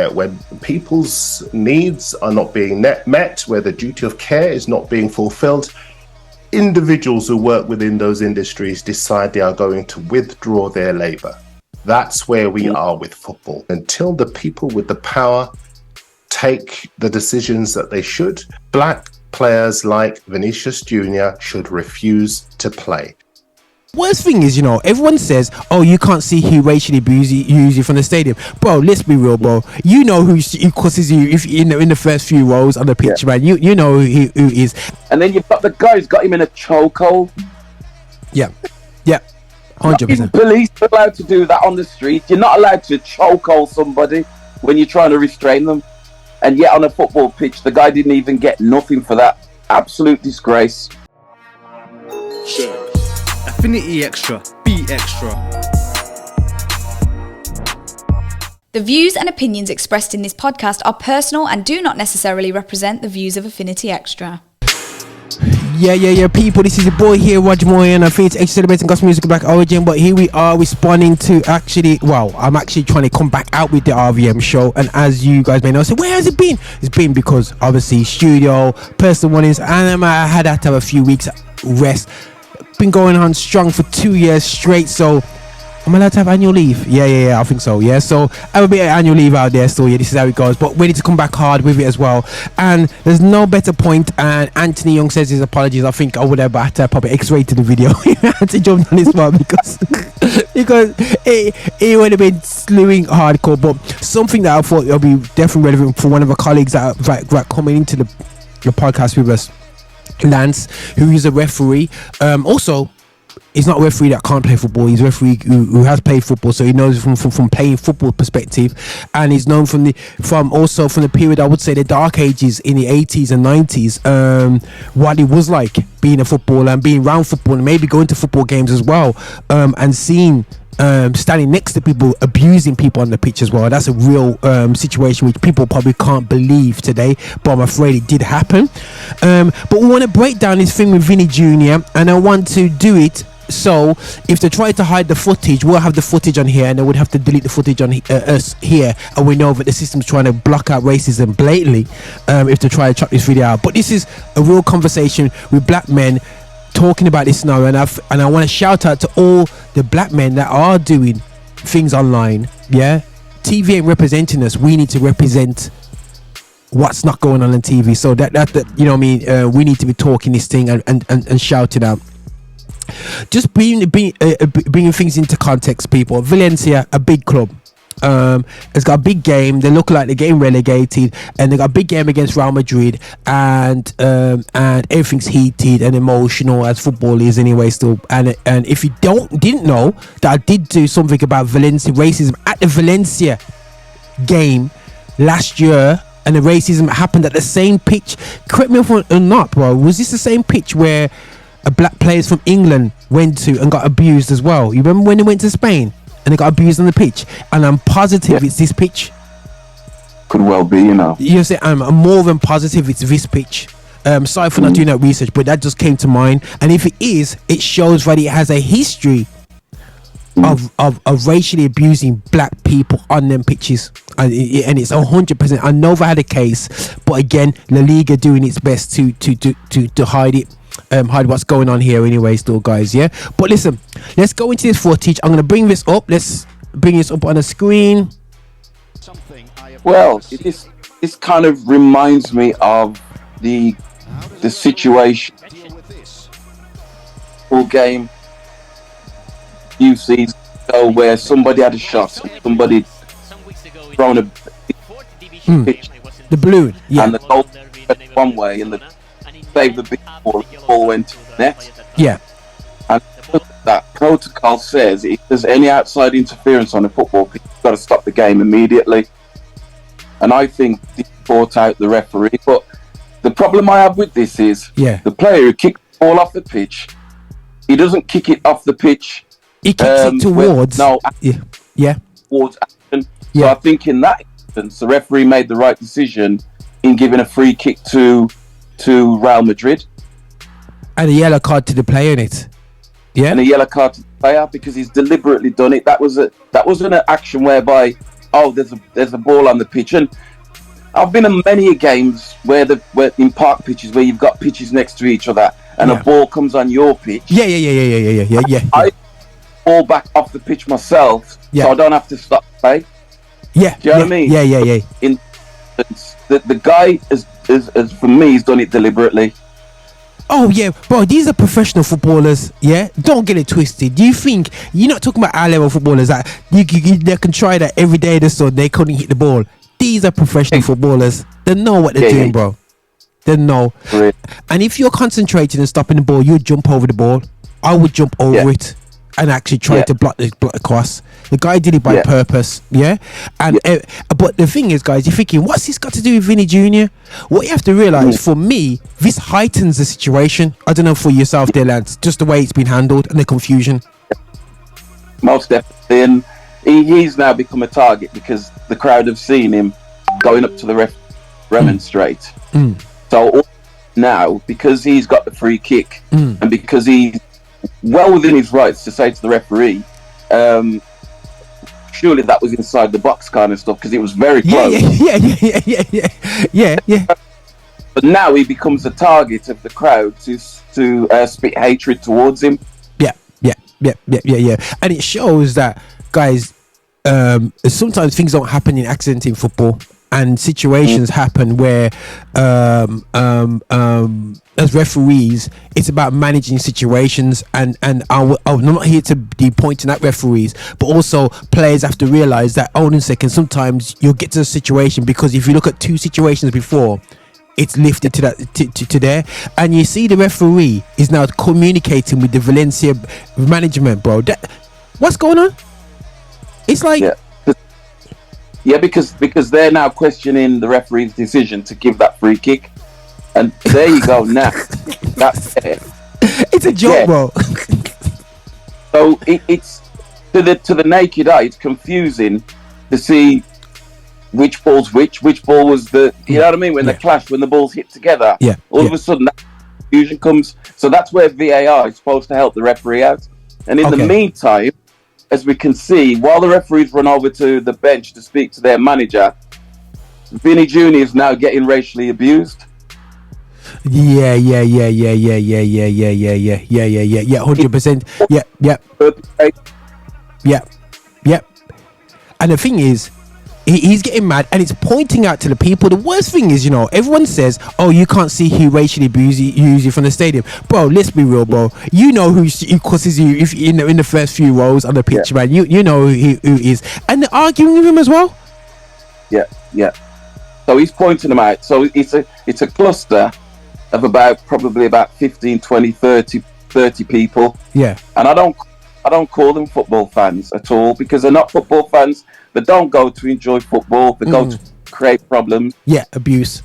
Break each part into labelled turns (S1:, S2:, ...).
S1: When people's needs are not being met, where the duty of care is not being fulfilled, individuals who work within those industries decide they are going to withdraw their labor. That's where we are with football. Until the people with the power take the decisions that they should, black players like Vinícius Jr. should refuse to play.
S2: Worst thing is, everyone says, oh, you can't see who racially abuses you from the stadium. Bro, let's be real, bro. You know who causes you if in the first few rows on the pitch, man. You know who is.
S3: And then you've got the guy who's got him in a chokehold.
S2: Yeah, 100%.
S3: Police are allowed to do that on the street. You're not allowed to chokehold somebody when you're trying to restrain them. And yet on a football pitch, the guy didn't even get nothing for that. Absolute disgrace.
S4: Sure. Affinity Extra, be extra.
S5: The views and opinions expressed in this podcast are personal and do not necessarily represent the views of Affinity Extra.
S2: Yeah, people, this is your boy here, Roger Van Moorinho, and I think it's Extra celebrating gospel music of black origin, but here we are responding to I'm actually trying to come back out with the RVM show, and as you guys may know, so where has it been? It's been because obviously studio, personal warnings, and I had to have a few weeks rest. Been going on strong for 2 years straight, so I'm allowed to have annual leave. Yeah, I think so. Yeah, so I have a bit of annual leave out there, so yeah, this is how it goes, but ready to come back hard with it as well. And there's no better point, and Anthony Young says his apologies. I think I would have had to probably X-rated the video. I had to jump on this one because it would have been slewing hardcore, but something that I thought would be definitely relevant for one of our colleagues that coming into the podcast with us, Lance, who is a referee. Also, he's not a referee that can't play football. He's a referee who has played football, so he knows from playing football perspective, and he's known from the period, I would say, the dark ages in the 80s and 90s, what it was like being a footballer and being around football and maybe going to football games as well, and seeing standing next to people abusing people on the pitch as well. That's a real situation which people probably can't believe today, but I'm afraid it did happen. But we want to break down this thing with Vinny Jr., and I want to do it so if they try to hide the footage, we'll have the footage on here, and they would have to delete the footage on us here, and we know that the system's trying to block out racism blatantly if they try to chop this video out. But this is a real conversation with black men talking about this now, and I want to shout out to all the black men that are doing things online. Yeah, TV ain't representing us. We need to represent what's not going on TV. So that you know what I mean, we need to be talking this thing and shouting out. Just bringing things into context, people. Valencia, a big club, has got a big game. They look like they're getting relegated, and they got a big game against Real Madrid, and everything's heated and emotional as football is anyway still. And if you didn't know that I did do something about Valencia racism at the Valencia game last year, and the racism happened at the same pitch. Correct me if I'm not, bro. Was this the same pitch where a black players from England went to and got abused as well? You remember when they went to Spain and they got abused on the pitch? And I'm positive it's this pitch.
S3: Could well be, you know.
S2: You say I'm more than positive it's this pitch. Sorry for not doing that research, but that just came to mind. And if it is, it shows that it has a history of racially abusing black people on them pitches, and it's 100%. I know they had a case, but again, La Liga doing its best to hide it. Hide what's going on here anyway still, guys. Yeah, but listen, let's go into this footage. I'm gonna bring this up. Let's bring this up on the screen.
S3: Well, this kind of reminds me of the situation full game few seasons ago where somebody had a shot, somebody thrown a pitch,
S2: the balloon, yeah,
S3: and the goal went one way and the save the big ball went to the net.
S2: Yeah.
S3: And that protocol says if there's any outside interference on a football pitch, you've got to stop the game immediately. And I think they brought out the referee. But the problem I have with this is the player who kicked the ball off the pitch, he doesn't kick it off the pitch.
S2: He kicks it towards.
S3: Towards action. So I think in that instance, the referee made the right decision in giving a free kick to Real Madrid.
S2: And a yellow card to the player in it. Yeah.
S3: And a yellow card to the player because he's deliberately done it. That wasn't an action whereby oh, there's a ball on the pitch. And I've been in many games where in park pitches where you've got pitches next to each other and a ball comes on your pitch.
S2: Yeah.
S3: I fall back off the pitch myself, so I don't have to stop play.
S2: Yeah.
S3: Do you know what I mean?
S2: Yeah.
S3: The guy is for me, he's done it deliberately.
S2: Oh yeah, bro, these are professional footballers, yeah? Don't get it twisted. Do you think you're not talking about our level footballers that they can try that every day this or they couldn't hit the ball? These are professional footballers. They know what they're doing, bro. They know. Right. And if you're concentrating and stopping the ball, you jump over the ball. I would jump over it and actually try to block the cross. The guy did it by purpose, and but the thing is, guys, you're thinking, what's this got to do with Vinny Jr? What you have to realize, for me, this heightens the situation. I don't know for yourself there, lads, just the way it's been handled and the confusion.
S3: Most definitely, and he's now become a target because the crowd have seen him going up to the ref remonstrate. So now, because he's got the free kick and because he's well within his rights to say to the referee, surely that was inside the box kind of stuff, because it was very close. Yeah. But now he becomes the target of the crowd to spit hatred towards him.
S2: Yeah. And it shows that, guys, sometimes things don't happen in accident in football, and situations happen where as referees, it's about managing situations, and I'm not here to be pointing at referees, but also players have to realize that, hold on a second, sometimes you'll get to a situation, because if you look at two situations before, it's lifted to that to there, and you see the referee is now communicating with the Valencia management, bro. What's going on? It's like because they're now questioning the referee's decision to give that free kick, and there you go. Now that's it. It's a joke, bro.
S3: So it's to the naked eye, it's confusing to see which ball's which ball was the, you know what I mean, when they clash, when the balls hit together, all of a sudden that confusion comes. So that's where VAR is supposed to help the referee out. And in the meantime, as we can see, while the referees run over to the bench to speak to their manager, Vinny Jr is now getting racially abused. Yeah,
S2: 100%. Yeah. And the thing is, he's getting mad, and it's pointing out to the people. The worst thing is, everyone says, oh, you can't see who racially abuses you from the stadium. Bro, let's be real, bro. You know who causes you if in the first few rows on the pitch, man. You know who is. And they're arguing with him as well.
S3: Yeah. So he's pointing them out. So it's a cluster of probably about 15, 20, 30 people. Yeah. And I don't call them football fans at all, because they're not football fans. They don't go to enjoy football. They go to create problems.
S2: Yeah, abuse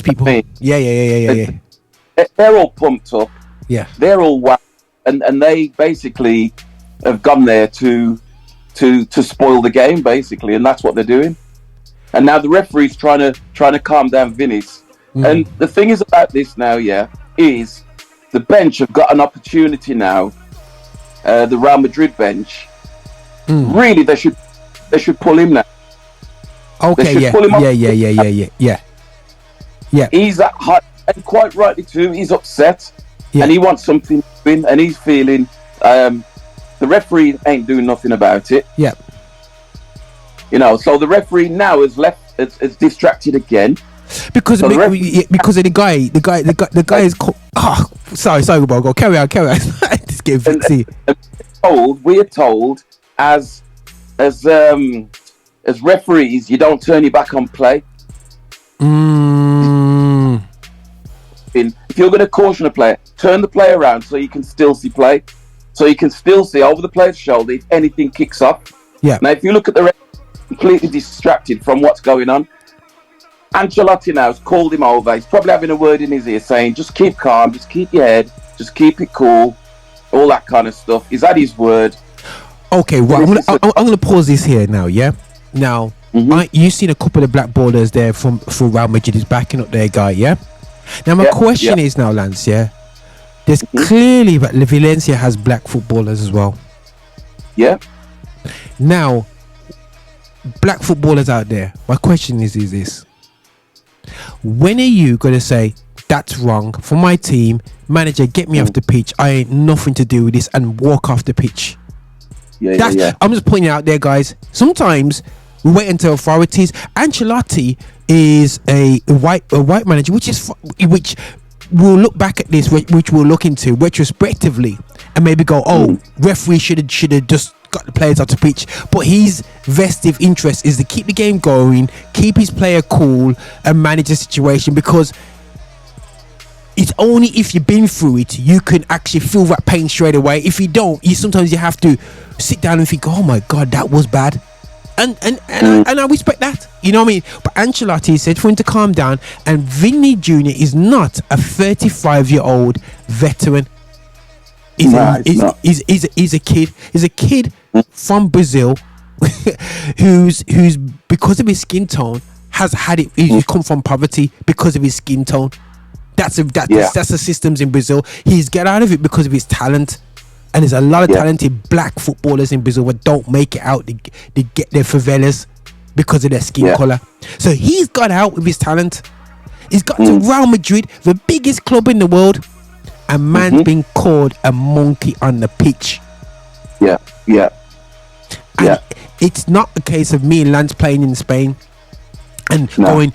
S2: people. Yeah.
S3: They're all pumped up.
S2: Yeah.
S3: They're all wild, and they basically have gone there to spoil the game, basically, and that's what they're doing. And now the referee's trying to calm down Vinny's. And the thing is about this now, is the bench have got an opportunity now. The Real Madrid bench, really, they should pull him now.
S2: Okay,
S3: pull him up.
S2: Yeah.
S3: He's at high, and quite rightly too. He's upset, and he wants something to win, and he's feeling the referee ain't doing nothing about it.
S2: Yeah.
S3: So the referee now is distracted again.
S2: Because of the guy is called. Oh, sorry, bro. Go carry on. This game fixie.
S3: We are told as referees, you don't turn your back on play. If you're going to caution a player, turn the player around so you can still see play, so you can still see over the player's shoulder if anything kicks off.
S2: Yeah.
S3: Now, if you look at the referee, completely distracted from what's going on. Ancelotti now has called him over. He's probably having a word in his ear saying, just keep calm, just keep your head, just keep it cool, all that kind of stuff. He's had his word.
S2: Okay, well, I'm gonna pause this here now, yeah? Now, you've seen a couple of black ballers there from Real Madrid is backing up their guy, yeah? Now, my question is now, Lance, there's clearly that Valencia has black footballers as well.
S3: Yeah.
S2: Now, black footballers out there, my question is this: when are you gonna say that's wrong for my team? Manager, get me off the pitch. I ain't nothing to do with this, and walk off the pitch. I'm just pointing out there, guys. Sometimes we wait until authorities. Ancelotti is a white manager, which we'll look back at this, which we'll look into retrospectively, and maybe go, referee should have just got the players out the pitch. But his vested interest is to keep the game going, keep his player cool, and manage the situation, because it's only if you've been through it you can actually feel that pain straight away. If you don't, sometimes you have to sit down and think, oh my god, that was bad, and I respect that, you know what I mean. But Ancelotti said for him to calm down, and Vinny Jr is not a 35-year-old veteran. He's a kid from Brazil who's because of his skin tone has had it. He's come from poverty because of his skin tone. That's the systems in Brazil. He's get out of it because of his talent, and there's a lot of talented black footballers in Brazil that don't make it out. They get their favelas because of their skin color. So he's got out with his talent. He's got to Real Madrid, the biggest club in the world, and man's been called a monkey on the pitch. It's not a case of me and Lance playing in Spain and going.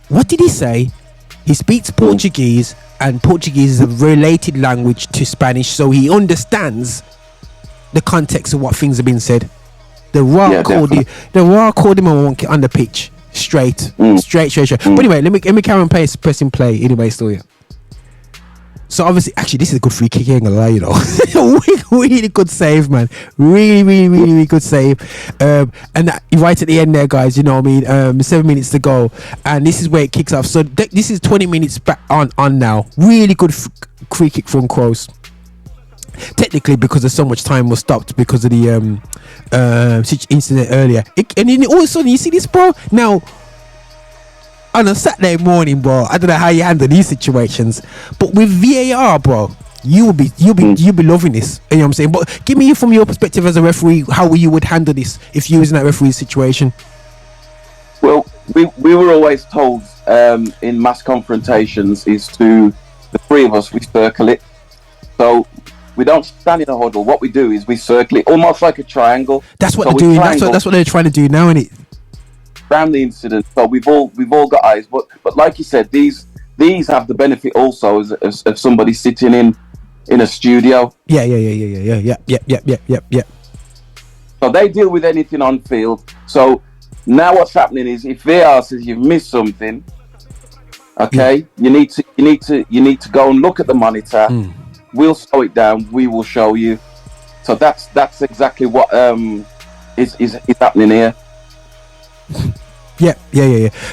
S2: What did he say? He speaks Portuguese, and Portuguese is a related language to Spanish, so he understands the context of what things have been said. The Raw called him a monkey on the pitch, straight. But anyway, let me carry on pressing play. Anyway, still here. So obviously, actually, this is a good free kick. I ain't gonna lie, you know, really good save, man. Really good save. And that, right at the end there, guys. You know what I mean? 7 minutes to go, and this is where it kicks off. So this is 20 minutes back on now. Really good free kick from Kroos. Technically, because there's so much time was stopped because of the incident earlier. And then all of a sudden, you see this, bro. Now, on a Saturday morning, bro, I don't know how you handle these situations, but with VAR, bro, you'll be loving this. You know what I'm saying? But give me, from your perspective as a referee, how you would handle this if you was in that referee situation.
S3: Well, we were always told in mass confrontations is to the three of us, we circle it. So we don't stand in a huddle. What we do is we circle it almost like a triangle. That's what they're doing. That's what they're trying to do now, isn't it? Around the incident, so we've all got eyes, but like you said, these have the benefit also of somebody sitting in a studio. Yeah. So they deal with anything on field. So now what's happening is, if VAR says you've missed something, okay, you need to go and look at the monitor. We'll slow it down. We will show you. So that's exactly what is happening here. Yeah.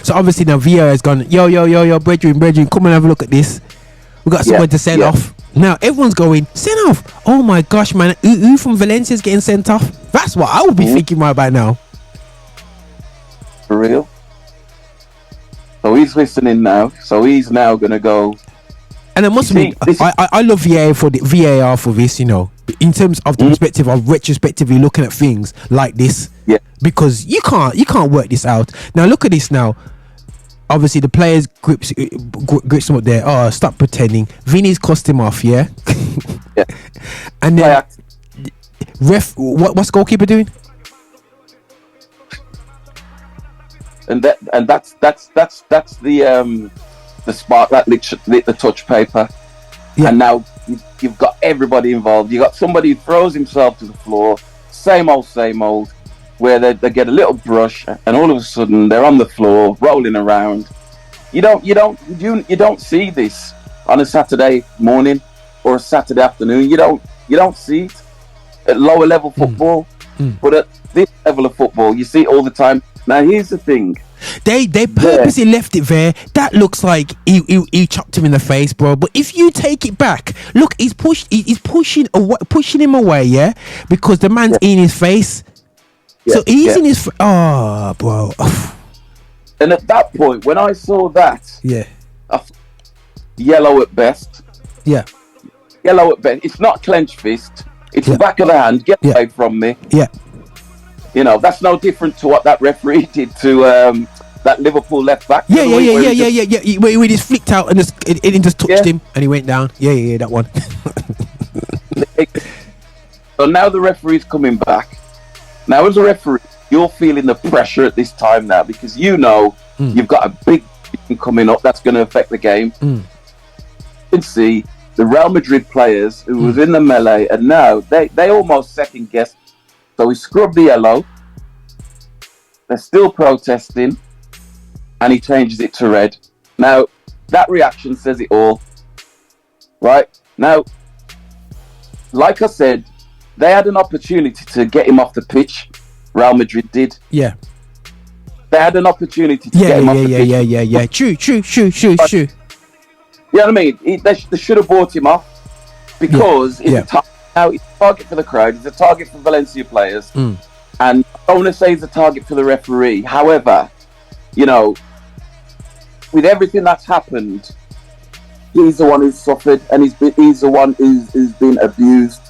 S3: So obviously now VAR has gone, yo, brethren, come and have a look at this. We got someone to send off. Now everyone's going, send off. Oh my gosh, man, who from Valencia's getting sent off? That's what I would be thinking right by now. For real? So he's listening now. So he's now gonna go. And I must admit, I love VAR for this, you know, in terms of the perspective of retrospectively looking at things like this. Yeah. Because you can't work this out. Now look at this now. Obviously the players grips him up there. Oh, stop pretending. Vinny's cost him off, yeah. And then what's goalkeeper doing? And that's the spark that lit the touch paper. Yeah. And now you've got everybody involved. You got somebody who throws himself to the floor, same old, where they get a little brush, and all of a sudden they're on the floor rolling around. You don't see this on a Saturday morning or a Saturday afternoon. You don't see it at lower level football, but at this level of football, you see it all the time. Now here's the thing. They purposely left it there. That looks like he chopped him in the face, bro. But if you take it back, look, he's pushing him away, yeah, because the man's in his face. So he's in his. Oh, bro. And at that point, when I saw that, yellow at best. Yeah. Yellow at best. It's not clenched fist. It's the back of the hand. Get away from me. Yeah. You know, that's no different to what that referee did to that Liverpool left back.
S2: Yeah. Where he just flicked out and it just touched him and he went down. Yeah, that one.
S3: So now the referee's coming back. Now as a referee, you're feeling the pressure at this time now because you know you've got a big thing coming up that's going to affect the game. You can see the Real Madrid players who was in the melee, and now they almost second guess. So he scrubbed the yellow. They're still protesting, and he changes it to red. Now that reaction says it all, right? Now, like I said, they had an opportunity to get him off the pitch. Real Madrid did. Yeah. They had an opportunity to get him off the pitch.
S2: Yeah. True.
S3: You know what I mean? They should have bought him off because now he's a target for the crowd. He's a target for Valencia players. And I don't want to say he's a target for the referee. However, you know, with everything that's happened, he's the one who's suffered, and he's the one who's been abused,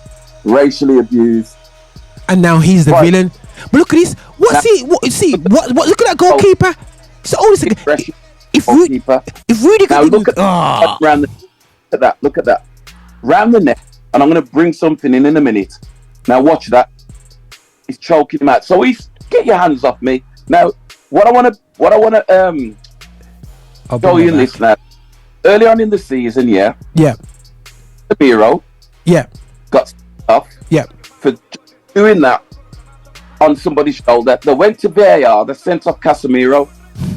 S3: racially abused.
S2: And now he's the villain. But look at this. Look at that goalkeeper. So if Rudy
S3: now look at that. Look at that. Round the neck, and I'm going to bring something in a minute. Now watch that. He's choking him out. So get your hands off me. Now, what I want to show you in this now. Early on in the season, the Miro, got off, for doing that on somebody's shoulder. They went to VAR. They sent off Casemiro,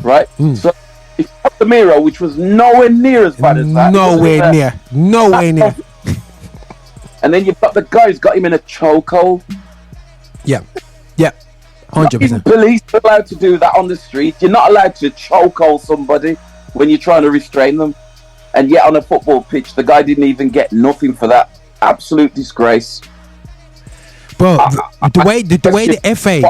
S3: right? So if Casemiro, which was nowhere near as bad as that, nowhere near. And then you've got the guy who's got him in a chokehold. Yeah, 100%. Police are allowed to do that on the street. You're not allowed to chokehold somebody when you're trying to restrain them. And yet on a football pitch, the guy didn't even get nothing for that. Absolute disgrace.
S2: Bro, the way the FA,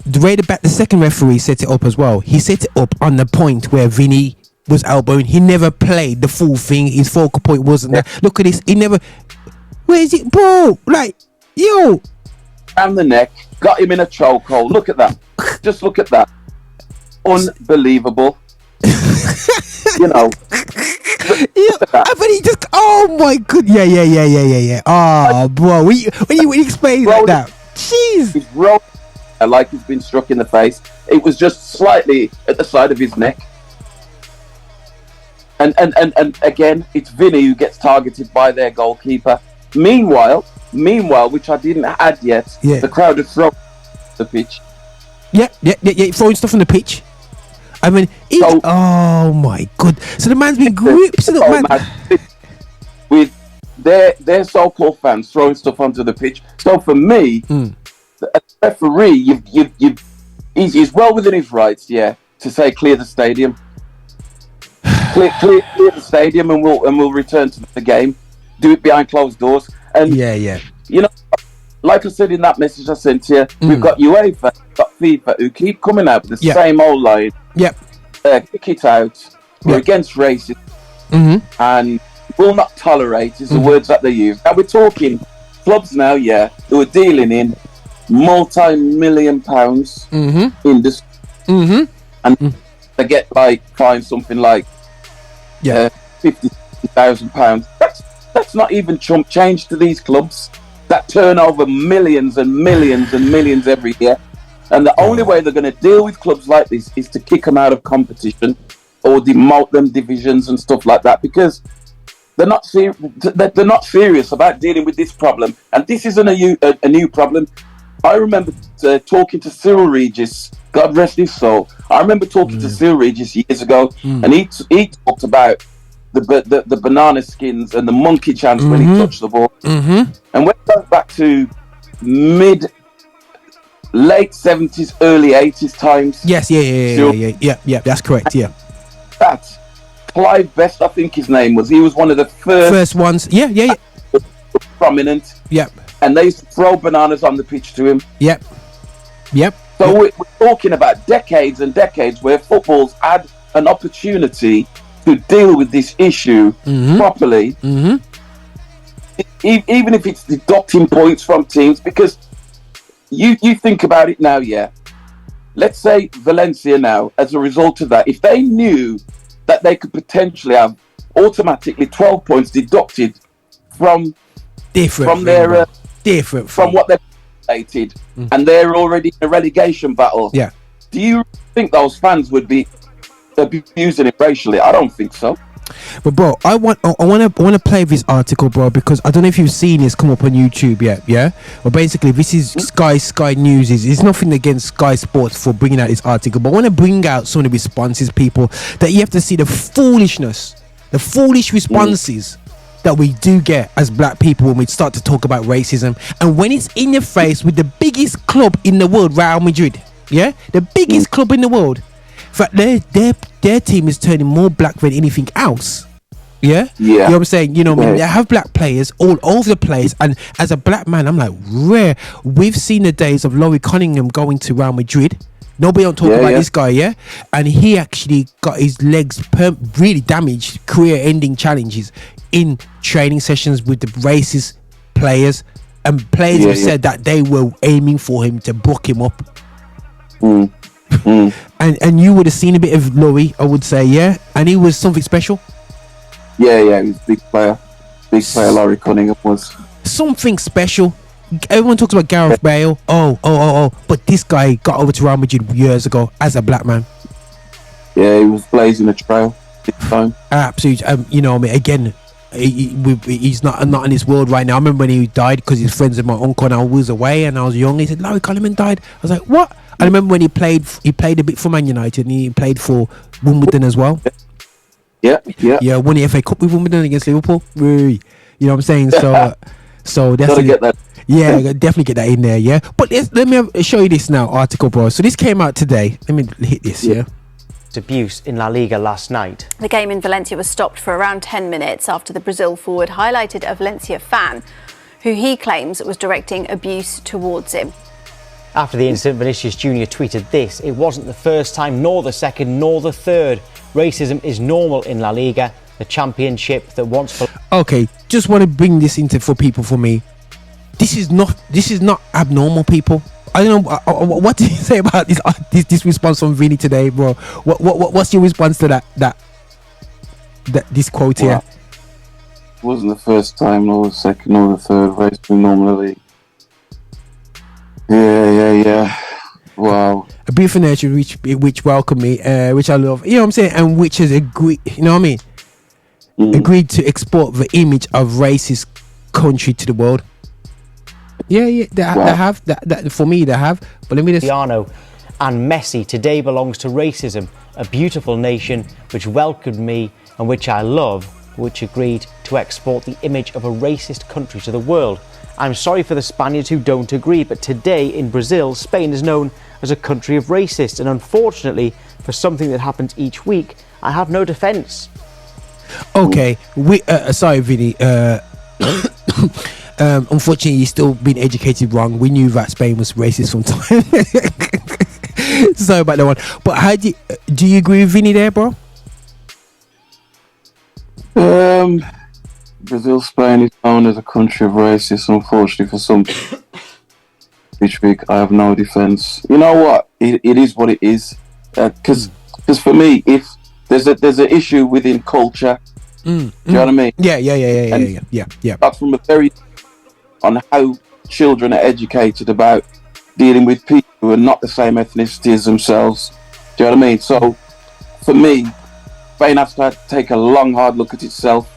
S2: the way the second referee set it up as well, he set it up on the point where Vinny was elbowing. He never played the full thing. His focal point wasn't there. Look at this. He never... Where is it, bro? Like, yo.
S3: Around the neck, got him in a chokehold. Look at that. Just look at that. Unbelievable. You know.
S2: I bet he just... Oh, my god. Yeah. Oh, bro. When you explain like that. Jeez.
S3: He's rolling like he's been struck in the face. It was just slightly at the side of his neck. And again, it's Vinny who gets targeted by their goalkeeper. Meanwhile, which I didn't add yet, the crowd is throwing the pitch.
S2: Yeah, throwing stuff on the pitch. I mean, oh my god! So the man's been gripped.
S3: With their so-called fans throwing stuff onto the pitch. So for me, the referee, he's well within his rights, to say clear the stadium, clear the stadium, and we'll return to the game. Do it behind closed doors. And you know, like I said in that message I sent to you, we've got UEFA, we've got FIFA, who keep coming out with the same old line. Kick it out. We're against racism, and will not tolerate is the words that they use. Now we're talking clubs now, who are dealing in multi-million pounds in this, and they get fined something like £50,000. That's not even chump change to these clubs that turn over millions and millions and millions every year. And the only way they're going to deal with clubs like this is to kick them out of competition or demote them divisions and stuff like that, because they're not serious about dealing with this problem. And this isn't a new problem. I remember talking to Cyril Regis, God rest his soul. I remember talking to Cyril Regis years ago, and he talked about the banana skins and the monkey chants when he touched the ball. And when it goes back to late 70s, early 80s times.
S2: Yes, yeah, that's correct,
S3: That's Clive Best, I think his name was. He was one of the first
S2: ones.
S3: Prominent. And they used to throw bananas on the pitch to him. So we're talking about decades and decades where football's had an opportunity to deal with this issue properly, even if it's deducting points from teams, because you think about it now, yeah. Let's say Valencia now, as a result of that, if they knew that they could potentially have automatically 12 points deducted from their from what they've stated, and they're already in a relegation battle.
S2: Yeah.
S3: Do you think those fans would be abusing it racially? I don't think so.
S2: But bro, I want to play this article, bro, because I don't know if you've seen this come up on YouTube yet. Yeah. Well, basically, this is Sky News. It's nothing against Sky Sports for bringing out this article, but I want to bring out some of the responses, people, that you have to see the foolishness, the foolish responses that we do get as black people when we start to talk about racism, and when it's in your face with the biggest club in the world, Real Madrid. Yeah, the biggest club in the world. In fact, their team is turning more black than anything else. Yeah? You know what I'm saying? You know what I mean? They have black players all over the place, and as a black man, I'm like, rare. We've seen the days of Laurie Cunningham going to Real Madrid. Nobody don't talk about this guy, yeah? And he actually got his legs really damaged, career-ending challenges in training sessions with the racist players, and players have said that they were aiming for him to book him up. And you would have seen a bit of Laurie, I would say, yeah? And he was something special.
S3: Yeah, he was a big player. Big player, Laurie Cunningham was. Something
S2: special. Everyone talks about Gareth Bale. Oh. But this guy got over to Real Madrid years ago as a black man.
S3: Yeah, he was blazing a trail. Big time.
S2: Absolutely. You know, I mean, again, he's not in this world right now. I remember when he died because he's friends with my uncle and I was away and I was young. He said, Laurie Cunningham died. I was like, what? I remember when he played a bit for Man United and he played for Wimbledon as well.
S3: Yeah.
S2: Won the FA Cup with Wimbledon against Liverpool. You know what I'm saying? So definitely
S3: get that.
S2: Yeah, definitely get that in there. Yeah, but let me show you this now article, bro. So this came out today. Let me hit this. Yeah.
S6: Abuse in La Liga last night.
S7: The game in Valencia was stopped for around 10 minutes after the Brazil forward highlighted a Valencia fan who he claims was directing abuse towards him.
S6: After the incident, Vinícius Jr tweeted this: "It wasn't the first time, nor the second, nor the third. Racism is normal in La Liga, the championship that once..."
S2: Okay, just want to bring this into for people. For me, this is not abnormal, people. I don't know what do you say about this response from Vinny today, bro. What's your response to that this quote here?
S3: It wasn't the first time, nor the second, nor the third. Racism normally. Yeah. Wow.
S2: A beautiful nature which welcomed me, which I love. You know what I'm saying? And which has agreed. You know what I mean? Agreed to export the image of racist country to the world. Yeah. They have that for me. They have. But let me just.
S6: Cristiano and Messi today belongs to racism, a beautiful nation which welcomed me and which I love, which agreed to export the image of a racist country to the world. I'm sorry for the Spaniards who don't agree, but today in Brazil, Spain is known as a country of racists, and unfortunately, for something that happens each week, I have no defence.
S2: Okay, sorry, Vinny. Unfortunately, you've still been educated wrong. We knew that Spain was racist from time. Sorry about that one. But how do you agree with Vinny there, bro?
S3: Brazil, Spain is known as a country of racists. Unfortunately, for some each week, I have no defence. You know what? It is what it is. Because for me, if there's an issue within culture, do you know what I mean?
S2: Yeah.
S3: That's from a very on how children are educated about dealing with people who are not the same ethnicity as themselves. Do you know what I mean? So, for me, Spain has to take a long, hard look at itself.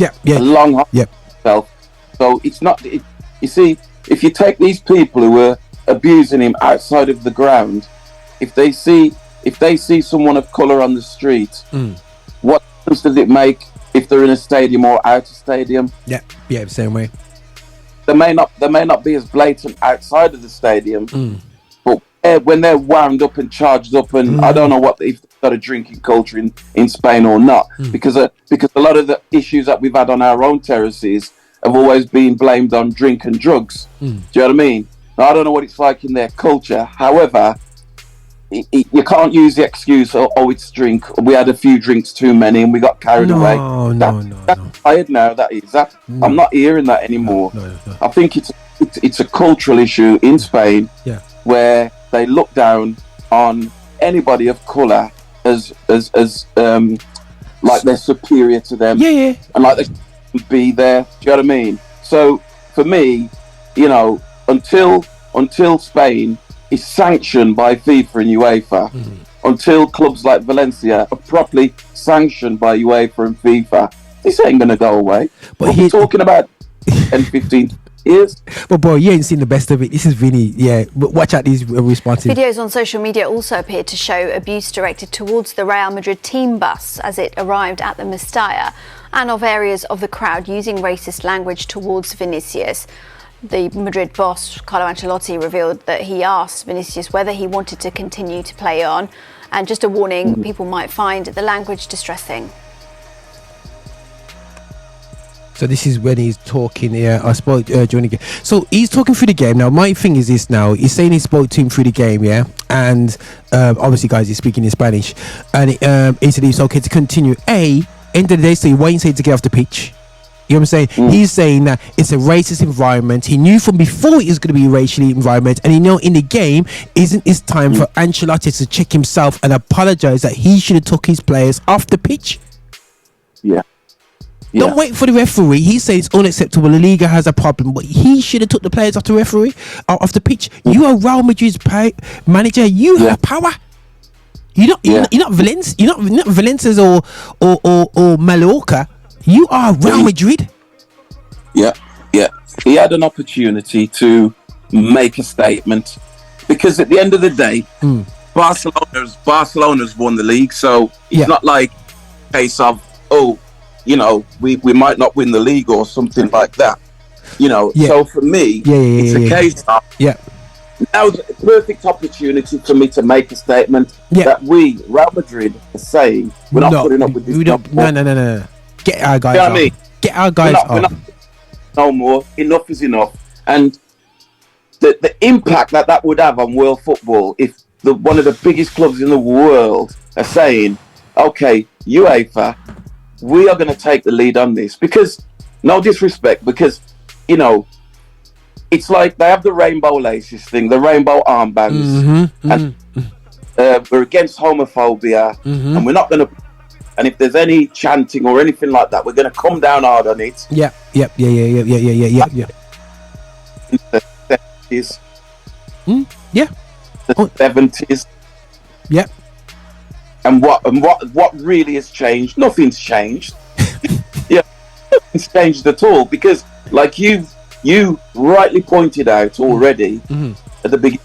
S3: A long, hard look at itself. So it's not. You see, if you take these people who are abusing him outside of the ground, if they see someone of colour on the street, what difference does it make if they're in a stadium or out of stadium?
S2: Yeah, same way.
S3: They may not be as blatant outside of the stadium, but when they're wound up and charged up, and I don't know if they've got a drinking culture in Spain or not, because a lot of the issues that we've had on our own terraces have always been blamed on drink and drugs. Do you know what I mean? Now, I don't know what it's like in their culture. However, you can't use the excuse, it's drink. We had a few drinks too many and we got carried away.
S2: No.
S3: That's tired now. I'm not hearing that anymore.
S2: No.
S3: I think it's it's a cultural issue in Spain, where they look down on anybody of colour as like they're superior to them, and like they should be there. Do you know what I mean? So for me, you know, until Spain is sanctioned by FIFA and UEFA, until clubs like Valencia are properly sanctioned by UEFA and FIFA, this ain't gonna go away. But we're talking about 10, 15 years.
S2: But boy, you ain't seen the best of it. This is Vinny. Yeah, but watch out these responses.
S7: Videos on social media also appeared to show abuse directed towards the Real Madrid team bus as it arrived at the Mestalla, and of areas of the crowd using racist language towards Vinícius. The Madrid boss, Carlo Ancelotti, revealed that he asked Vinícius whether he wanted to continue to play on. And just a warning, people might find the language distressing.
S2: So this is when he's talking. I spoke during the game. So he's talking through the game. Now my thing is this. Now he's saying he spoke to him through the game. Yeah, and obviously, guys, he's speaking in Spanish, and he said it's okay to continue. End of the day, so he won't say to get off the pitch. You know what I'm saying? He's saying that it's a racist environment. He knew from before it was going to be a racial environment, and he know in the game isn't it's time for Ancelotti to check himself and apologise that he should have took his players off the pitch. Don't wait for the referee. He says it's unacceptable. The Liga has a problem, but he should have took the players off the referee, off the pitch. You are Real Madrid's manager. You have power. You're not Valencia. You're not Valencia's or Mallorca. You are Real Madrid.
S3: Yeah. He had an opportunity to make a statement, because at the end of the day, Barcelona's won the league, so it's not like a case of you know, we might not win the league or something like that. You know, so for me, it's a case of now the perfect opportunity for me to make a statement that we, Real Madrid, are saying we're not putting up with this.
S2: No. Get our guys off. Get our guys off.
S3: No more. Enough is enough. And the impact that would have on world football if one of the biggest clubs in the world are saying, okay, UEFA, we are going to take the lead on this. Because, no disrespect, because, you know, it's like they have the rainbow laces thing, the rainbow armbands, and we're against homophobia, and we're not going to. And if there's any chanting or anything like that, we're going to come down hard on it.
S2: Yeah.
S3: In the 70s. The 70s.
S2: Yeah.
S3: And what really has changed? Nothing's changed. Nothing's changed at all, because, like you rightly pointed out already at the beginning,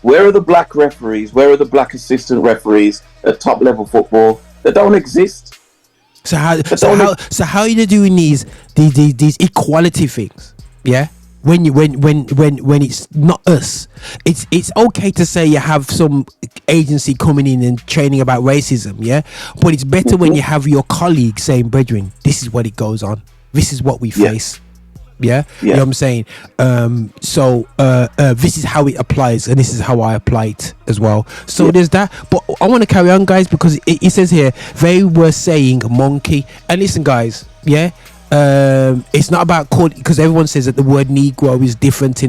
S3: where are the black referees? Where are the black assistant referees at top level football? They don't exist.
S2: So how are you doing these equality things? Yeah. When it's not us, it's okay to say you have some agency coming in and training about racism, yeah. But it's better when you have your colleague saying, "Brethren, this is what it goes on. This is what we face." Yeah. You know what I'm saying? This is how it applies, and this is how I apply it as well. So there's that. But I want to carry on, guys, because it says here they were saying monkey. And listen, guys, it's not about because everyone says that the word Negro is different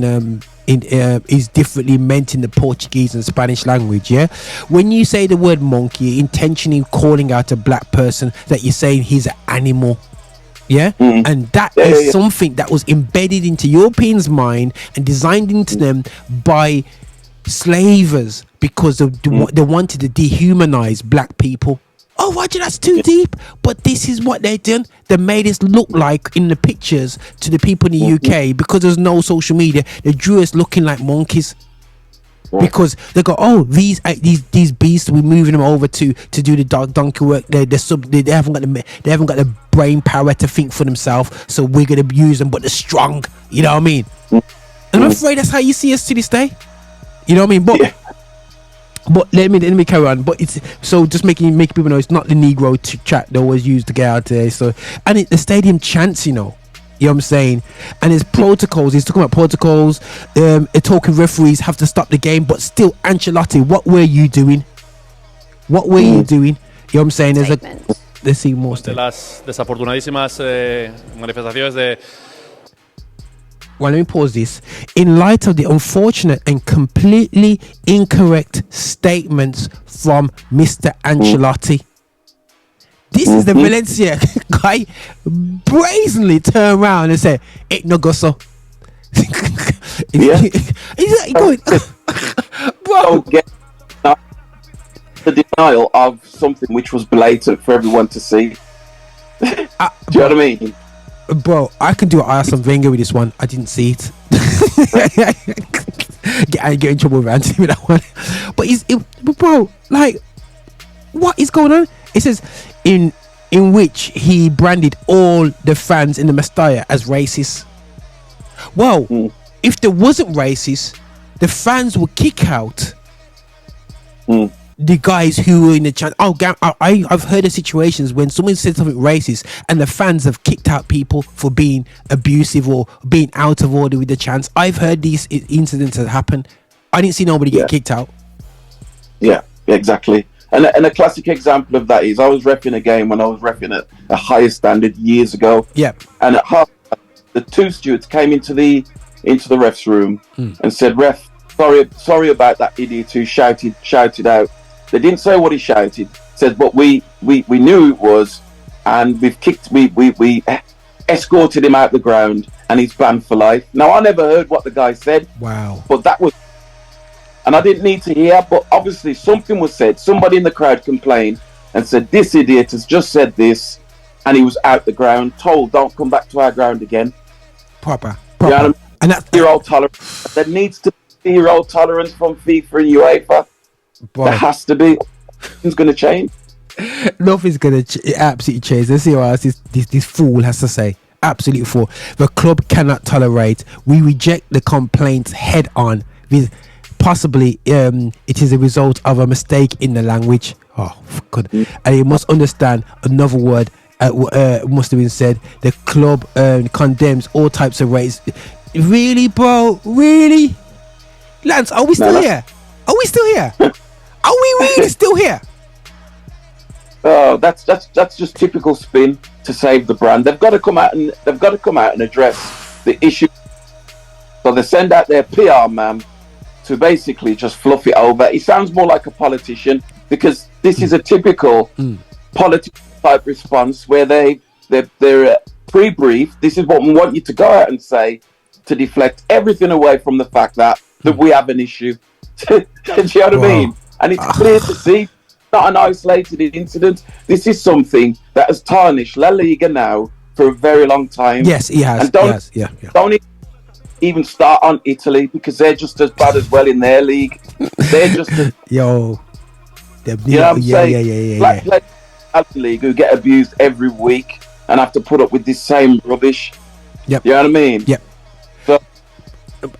S2: is differently meant in the Portuguese and Spanish language. Yeah, when you say the word monkey, you're intentionally calling out a black person that you're saying he's an animal. And that is something that was embedded into Europeans' mind and designed into them by slavers, because they wanted to dehumanize black people. Oh, Roger, that's too deep. But this is what they done. They made us look like in the pictures to the people in the UK, because there's no social media. They drew us looking like monkeys. Because they go, these beasts, we're moving them over to do the donkey work. They haven't got the brain power to think for themselves, so we're gonna use them. But they're strong, you know what I mean? And I'm afraid that's how you see us to this day. You know what I mean? But let me carry on. But it's so just making people know it's not the Negro chat they always use to get out there. So the stadium chants, you know what I'm saying? And there's protocols. He's talking about protocols. Talking referees have to stop the game. But still, Ancelotti, what were you doing? You know what I'm saying? Let's see more stuff.
S8: Las desafortunadísimas manifestaciones
S2: Well, let me pause this. In light of the unfortunate and completely incorrect statements from Mr. Ancelotti, this is the Valencia guy brazenly turned around and said, "It no goso." He's like going, bro.
S3: Don't get the denial of something which was blatant for everyone to see. Do you know what I mean?
S2: Bro, I can do Arsene Wenger with this one. I didn't see it. get in trouble with Anthony with that one. But bro, like, what is going on? It says in which he branded all the fans in the Mestalla as racist. Well, if there wasn't racist, the fans would kick out the guys who were in the chant. I've heard of situations when someone said something racist and the fans have kicked out people for being abusive or being out of order with the chants. I've heard these incidents that happen. I didn't see nobody get kicked out.
S3: Yeah, exactly. And a classic example of that is I was reffing a game when I was reffing at a higher standard years ago.
S2: Yeah.
S3: And at half, the two stewards came into the ref's room and said, "Ref, sorry about that idiot who shouted out." They didn't say what he shouted. Said, but we knew who it was, and we escorted him out the ground, and he's banned for life. Now, I never heard what the guy said.
S2: Wow.
S3: But that was, and I didn't need to hear. But obviously, something was said. Somebody in the crowd complained and said, "This idiot has just said this," and he was out the ground, told, "Don't come back to our ground again."
S2: Proper.
S3: You know what I mean?
S2: And that's
S3: zero tolerance. There needs to be zero tolerance from FIFA and UEFA.
S2: Bro.
S3: There has to be. Nothing's going to change.
S2: Nothing's going to absolutely change. Let's see what else this fool has to say. Absolute fool. The club cannot tolerate. We reject the complaints head on. With possibly it is a result of a mistake in the language. Oh, God. And you must understand another word must have been said. The club condemns all types of race. Really, bro? Really? Lance, are we still here? Are we still here? Are we really still here?
S3: Oh, that's just typical spin to save the brand. They've got to come out and address the issue. So they send out their PR man to basically just fluff it over. He sounds more like a politician because this is a typical political type response where they're pre-brief. This is what we want you to go out and say to deflect everything away from the fact that we have an issue. Do you know what I mean? And it's clear to see, not an isolated incident. This is something that has tarnished La Liga now for a very long time.
S2: Yes, he has.
S3: And don't even start on Italy because they're just as bad as well in their league. They're just as,
S2: you know what I'm saying?
S3: Black players in the league who get abused every week and have to put up with this same rubbish.
S2: Yep.
S3: You know what I mean?
S2: Yep.
S3: So,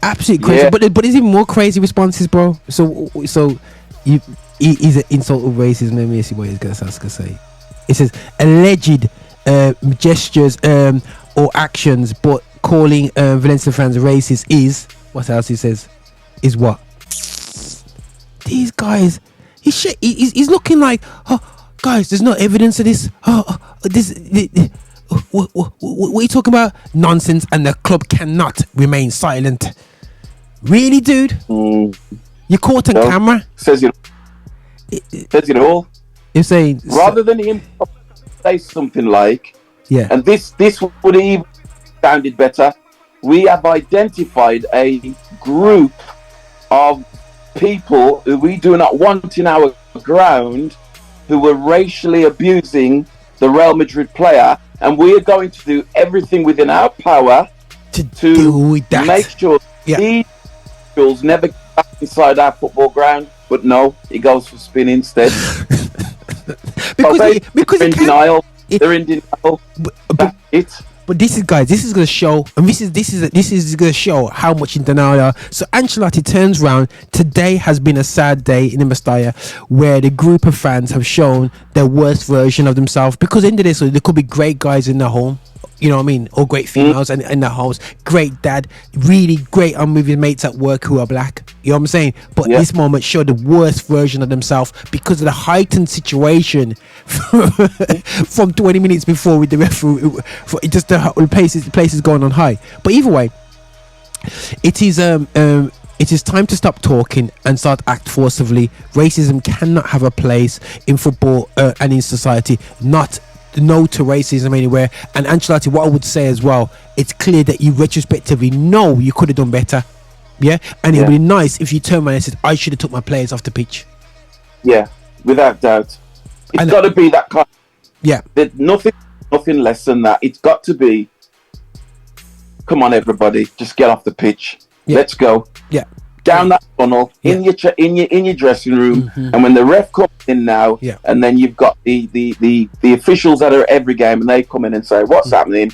S2: absolutely crazy.
S3: Yeah.
S2: But there's even more crazy responses, bro. So he's an insult of racism. Let me see what he's gonna say. It says alleged gestures or actions, but calling Valencia fans racist is what else he says is what these guys. He's looking like, oh, guys, there's no evidence of this. What are you talking about? Nonsense, and the club cannot remain silent. Really, dude? You're caught on camera.
S3: Says it all.
S2: You're saying
S3: rather than him say something like,
S2: yeah,
S3: and this would have even sounded better. We have identified a group of people who we do not want in our ground who were racially abusing the Real Madrid player, and we are going to do everything within our power to make sure these individuals never get back inside our football ground. But no, he goes for spin instead.
S2: because
S3: they're in denial. They're in denial. That's it.
S2: But this is, guys, this is going to show, and this is going to show how much in denial they are. So Ancelotti turns around. Today has been a sad day in the Mestalla, where the group of fans have shown their worst version of themselves. Because in this, there could be great guys in the home, you know what I mean, or great females in the house, great dad, really great on with his mates at work who are black. You know what I'm saying? But this moment showed the worst version of themselves because of the heightened situation from 20 minutes before with the referee. Just the place is going on high. But either way, It is time to stop talking and start act forcibly. Racism cannot have a place in football and in society. Not no to racism anywhere. And Ancelotti, what I would say as well, it's clear that you retrospectively know you could have done better. Yeah, and it would be nice if you turn around and said, I should have took my players off the pitch.
S3: Yeah, without doubt. It's got to be that kind.
S2: Yeah.
S3: There's nothing less than that. It's got to be, come on everybody, just get off the pitch. Yeah. Let's go.
S2: Yeah.
S3: Down that funnel, in your dressing room, and when the ref comes in now, and then you've got the officials that are at every game, and they come in and say, what's happening?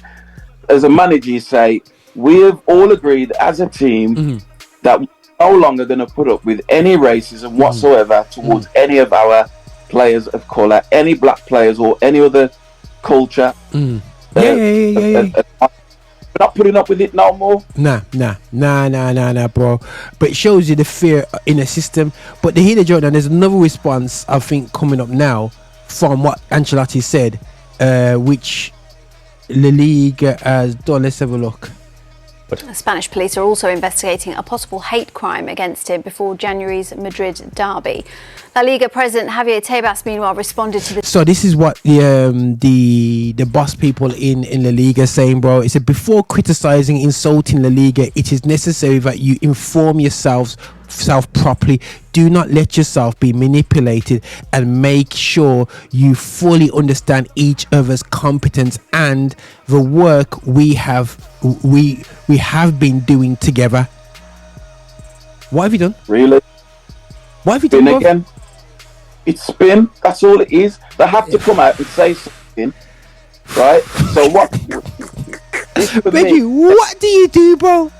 S3: As a manager, you say, we have all agreed as a team that we're no longer going to put up with any racism whatsoever towards any of our players of colour, any black players or any other culture. We're not putting up with it no more.
S2: Nah, bro. But it shows you the fear in the system. But the healer Jordan, there's another response I think coming up now from what Ancelotti said, which La Liga has done. Let's have a look.
S7: The Spanish police are also investigating a possible hate crime against him before January's Madrid derby. La Liga president Javier Tebas, meanwhile, responded to this.
S2: So this is what the boss people in La Liga saying, bro. It said, before criticizing, insulting La Liga, it is necessary that you inform yourself properly. Do not let yourself be manipulated, and make sure you fully understand each other's competence and the work we have been doing together. What have you done?
S3: Really?
S2: What have you done?
S3: Again? It's spin. That's all it is. They have to come out and say something, right? So what?
S2: Reggie, what do you do, bro?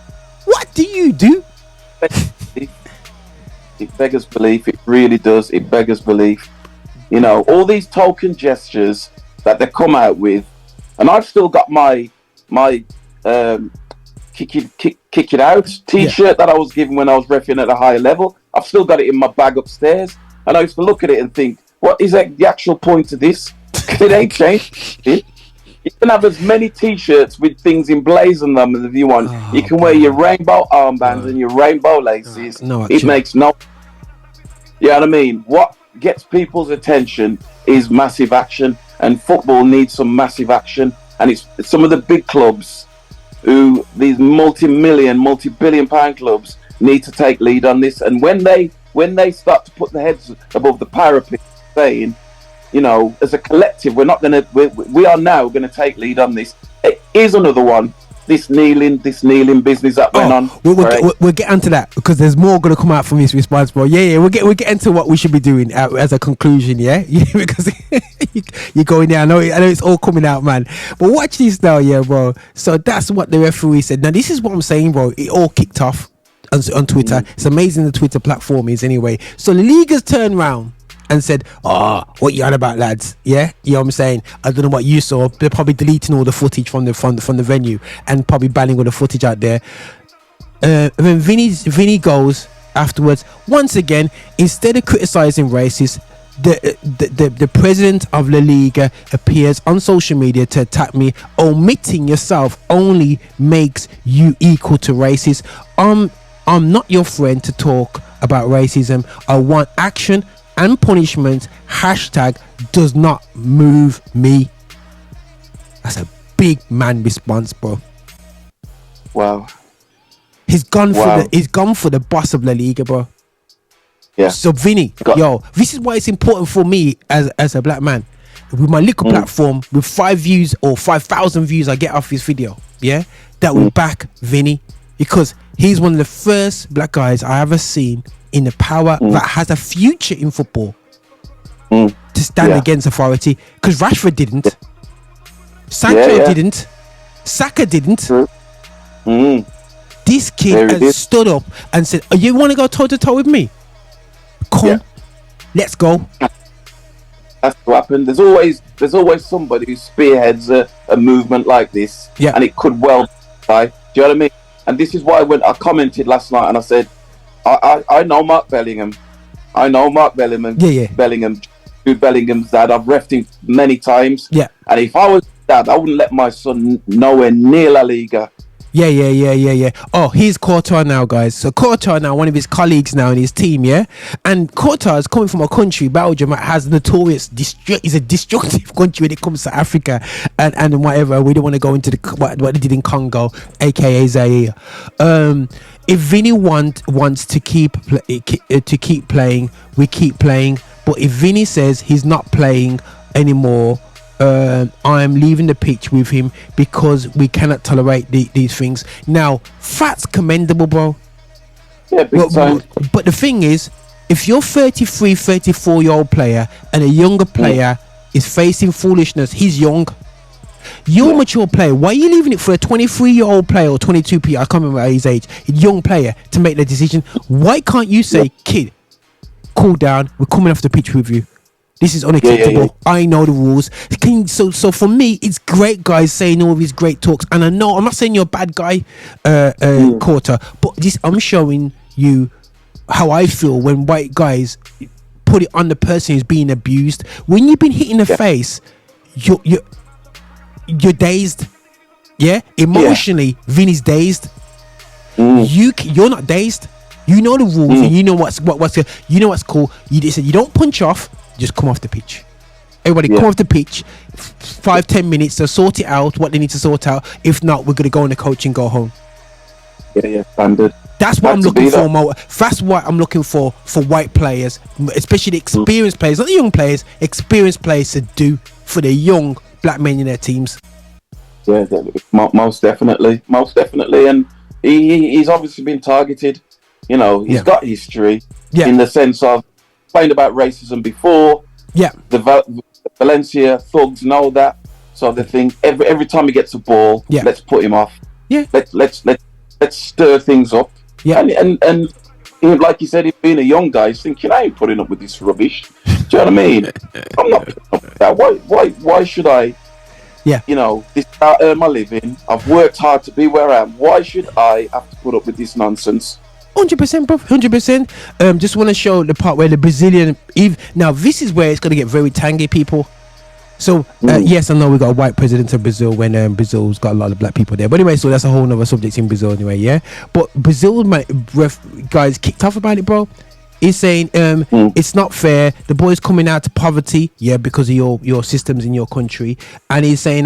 S2: What do you do?
S3: It beggars belief. It really does. It beggars belief. You know, all these token gestures that they come out with, and I've still got my kick it out T-shirt that I was given when I was reffing at a higher level. I've still got it in my bag upstairs, and I used to look at it and think, what is the actual point of this? It ain't changed. You can have as many T-shirts with things emblazoned them as you want. You can wear your rainbow armbands and your rainbow laces. It makes no... You know what I mean? What gets people's attention is massive action, and football needs some massive action. And it's some of the big clubs, these multi-million, multi-billion pound clubs, need to take lead on this. And when they start to put their heads above the parapet, saying, you know, as a collective, we are now going to take lead on this. Here's another one. This kneeling business that went on.
S2: We'll get onto that, because there's more going to come out from this response, bro. We'll get into what we should be doing as a conclusion, because you're going there. I know it's all coming out, man. But watch this now, bro. So that's what the referee said. Now this is what I'm saying, bro. It all kicked off on Twitter. It's amazing the Twitter platform is anyway. So the Liga's turned round and said, what you on about, lads? Yeah, you know what I'm saying? I don't know what you saw. They're probably deleting all the footage from the venue and probably banning all the footage out there. And then Vinny goes afterwards. Once again, instead of criticizing racists, the president of La Liga appears on social media to attack me. Omitting yourself only makes you equal to racists. I'm not your friend to talk about racism. I want action and punishment. # does not move me. That's a big man response, bro.
S3: Wow.
S2: He's gone for the boss of La Liga, bro.
S3: Yeah.
S2: So Vinny, this is why it's important for me as a black man, with my little platform, with 5 views or 5,000 views I get off his video, that will back Vinny, because he's one of the first black guys I ever seen in the power that has a future in football to stand against authority. Because Rashford didn't, Sancho didn't, Saka didn't. This kid has stood up and said, "Oh, you want to go toe to toe with me? Come, let's go."
S3: That's what happened. There's always somebody who spearheads a movement like this, and it could well die. Do you know what I mean? And this is why when I commented last night and I said, I know Mark Bellingham. I know Mark Bellingham. Bellingham, Jude Bellingham's dad. I've reffed him many times. And if I was dad, I wouldn't let my son nowhere near La Liga.
S2: Yeah. Oh, here's Qatar now, guys. So Qatar now, one of his colleagues now in his team, yeah. And Qatar is coming from a country, Belgium, that has notorious is a destructive country when it comes to Africa and whatever. We don't want to go into what they did in Congo, aka Zaire. If Vinny wants to keep playing, we keep playing. But if Vinny says he's not playing anymore, I'm leaving the pitch with him because we cannot tolerate these things. Now, that's commendable, bro.
S3: Yeah, big time.
S2: But the thing is, if you're 33, 34-year-old player and a younger player is facing foolishness, he's young. You're a mature player. Why are you leaving it for a 23-year-old player or 22 player? I can't remember his age. A young player to make the decision. Why can't you say, kid, cool down. We're coming off the pitch with you. This is unacceptable. I know the rules. So for me, it's great guys saying all these great talks. And I know I'm not saying you're a bad guy, Quarter, but I'm showing you how I feel when white guys put it on the person who's being abused. When you've been hit in the face, you're dazed. Yeah, emotionally, Vinny's dazed. You're not dazed. You know the rules, and you know what's cool. You said you don't punch off. Just come off the pitch. Everybody come off the pitch. 5-10 minutes to sort it out, what they need to sort out. If not, we're going to go on the coach and go home.
S3: Yeah, standard.
S2: That's what I'm looking for, Mo. That's what I'm looking for white players, especially the experienced players, not the young players, experienced players to do for the young black men in their teams.
S3: Yeah, most definitely. And he's obviously been targeted. You know, he's got history in the sense of complained about racism before. Yeah. The Valencia thugs know that, so they think every time he gets a ball, let's put him off. Yeah. Let's stir things up. Yeah. And like you said, he's being a young guy, he's thinking, I ain't putting up with this rubbish. Do you know what I mean? I'm not putting up with that. Why should I? Yeah. You know, this is how I earn my living. I've worked hard to be where I am. Why should I have to put up with this nonsense?
S2: 100%, bro. 100%. Just want to show the part where the Brazilian. Now, this is where it's going to get very tangy, people. So, yes, I know we got a white president of Brazil when Brazil's got a lot of black people there. But anyway, so that's a whole nother subject in Brazil anyway, yeah? But Brazil, guys, kicked off about it, bro. He's saying it's not fair. The boy's coming out to poverty, because of your systems in your country, and he's saying,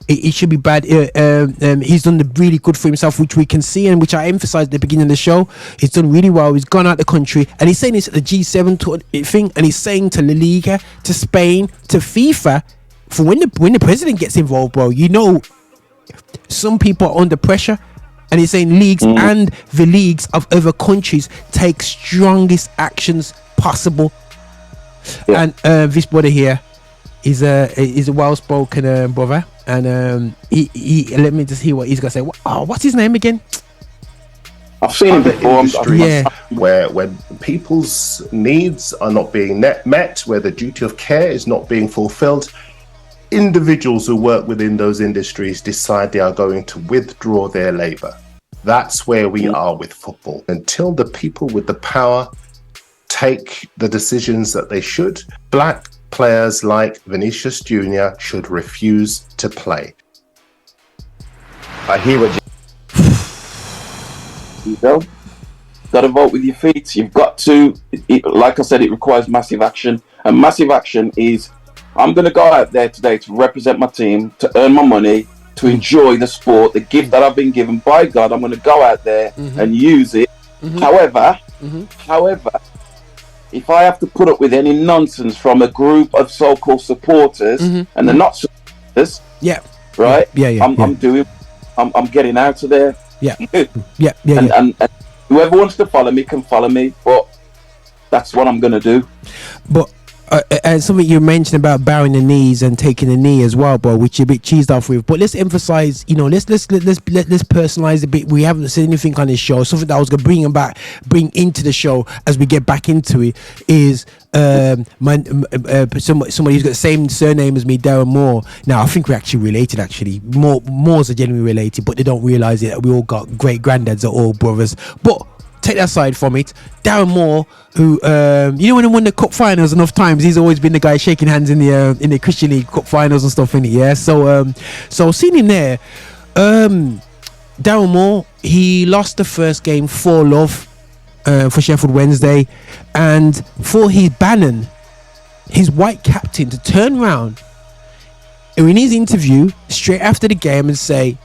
S2: it should be bad. He's done really good for himself, which we can see, and which I emphasized at the beginning of the show. He's done really well. He's gone out the country, and he's saying this at the G7 thing, and he's saying to La Liga, to Spain, to FIFA, for when the president gets involved, bro. You know, some people are under pressure. And he's saying leagues and the leagues of other countries take strongest actions possible. Yeah. And this brother here is a well-spoken brother, and he let me just hear what he's gonna say. What's his name again?
S3: I've seen him before.
S1: Where when people's needs are not being met, where the duty of care is not being fulfilled, individuals who work within those industries decide they are going to withdraw their labor. That's where we are with football. Until the people with the power take the decisions that they should, black players like Vinícius Jr. should refuse to play.
S3: I hear what you go. Got to vote with your feet. You've got to, like I said, it requires massive action. And massive action is, I'm going to go out there today to represent my team, to earn my money, to enjoy the sport, the gift that I've been given by God. I'm going to go out there and use it. However, if I have to put up with any nonsense from a group of so-called supporters, and they're not supporters, I'm getting out of there. And whoever wants to follow me can follow me, but that's what I'm going to do.
S2: But and something you mentioned about bowing the knees and taking the knee as well, bro, which you're a bit cheesed off with. But let's emphasize, let's personalize a bit. We haven't said anything on this show. Something that I was gonna bring into the show as we get back into it is somebody who's got the same surname as me, Darren Moore. Now I think we're actually related. Actually, Moores are genuinely related, but they don't realize it. We all got great granddads are all brothers, but. Take that side from it. Darren Moore, who when he won the cup finals enough times, he's always been the guy shaking hands in the Christian League cup finals and stuff, innit? Yeah. So seeing him there, Daryl Moore, he lost the first game 4-0 for Sheffield Wednesday, and for his Bannon, his white captain, to turn around in his interview straight after the game and say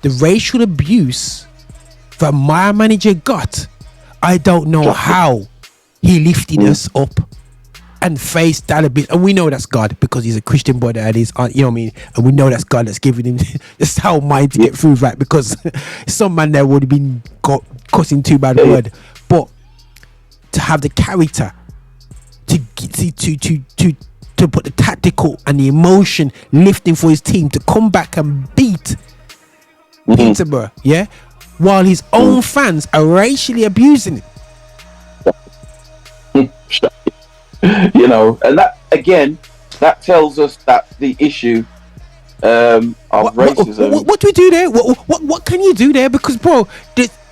S2: the racial abuse that my manager got, I don't know how he lifted us up and faced that a bit. And we know that's God, because he's a Christian boy that is, you know what I mean, and we know that's God that's giving him the sound mind to get through that, because some man there would have been cussing too bad word. But to have the character to put the tactical and the emotion lifting for his team to come back and beat Peterborough, while his own fans are racially abusing him.
S3: You know, and that again, that tells us that the issue of racism.
S2: What do we do there? What can you do there? Because, bro,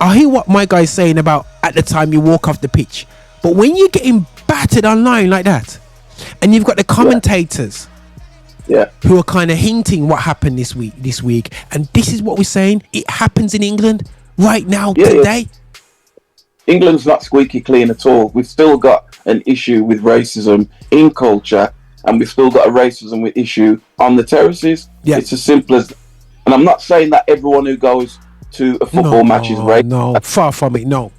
S2: I hear what my guy's saying about at the time you walk off the pitch, but when you're getting battered online like that, and you've got the commentators who are kind of hinting what happened this week, and this is what we're saying, it happens in England right now, today.
S3: England's not squeaky clean at all. We've still got an issue with racism in culture, and we've still got a racism with issue on the terraces. It's as simple as, and I'm not saying that everyone who goes to a football match is racist.
S2: No, far from it. No.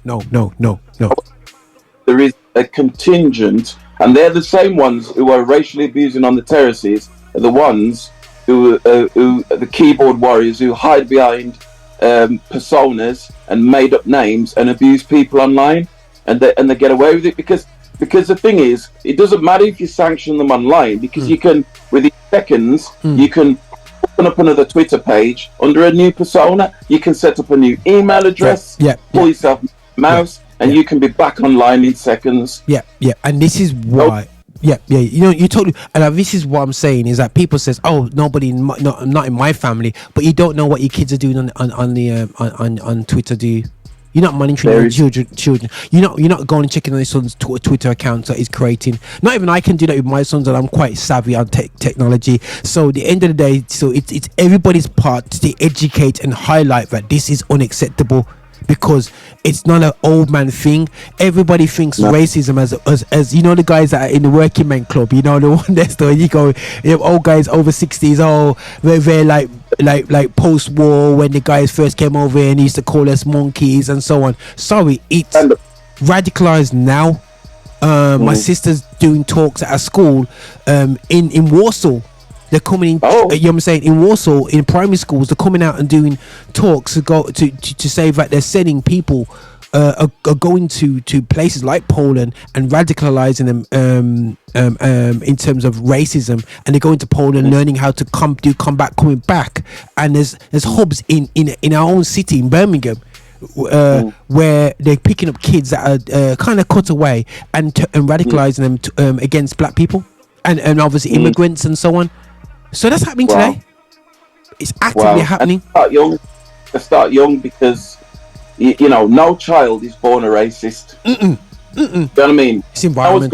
S3: There is a contingent, and they're the same ones who are racially abusing on the terraces, are the ones who are the keyboard warriors who hide behind personas and made up names and abuse people online, and they get away with it because the thing is, it doesn't matter if you sanction them online, because you can, within seconds, you can open up another Twitter page under a new persona, you can set up a new email address, pull yourself mouse, and you can be back online in seconds.
S2: And this is why. You know, you totally. And this is what I'm saying is that people says, "Oh, nobody, not in my family," but you don't know what your kids are doing on Twitter, do you? You're not monitoring your children. You're not going and checking on your son's Twitter account that he's creating. Not even I can do that with my sons, and I'm quite savvy on technology. So at the end of the day, so it's everybody's part to educate and highlight that this is unacceptable. Because it's not an old man thing. Everybody thinks racism as you know, the guys that are in the working men club, you know, the one that's the, you go, you know, old guys over 60s, they're like post-war, when the guys first came over and used to call us monkeys and so on. Sorry, it's radicalized now. My sister's doing talks at a school in Warsaw. They're coming in, you know what I'm saying, in Warsaw, in primary schools, they're coming out and doing talks to say that they're sending people, are going to places like Poland and radicalizing them in terms of racism, and they're going to Poland learning how to coming back, and there's hubs in our own city in Birmingham where they're picking up kids that are kind of cut away and radicalizing them against black people and obviously immigrants and so on. So that's happening today. It's actively happening.
S3: They start young because you know, no child is born a racist. You know what I mean?
S2: It's environment.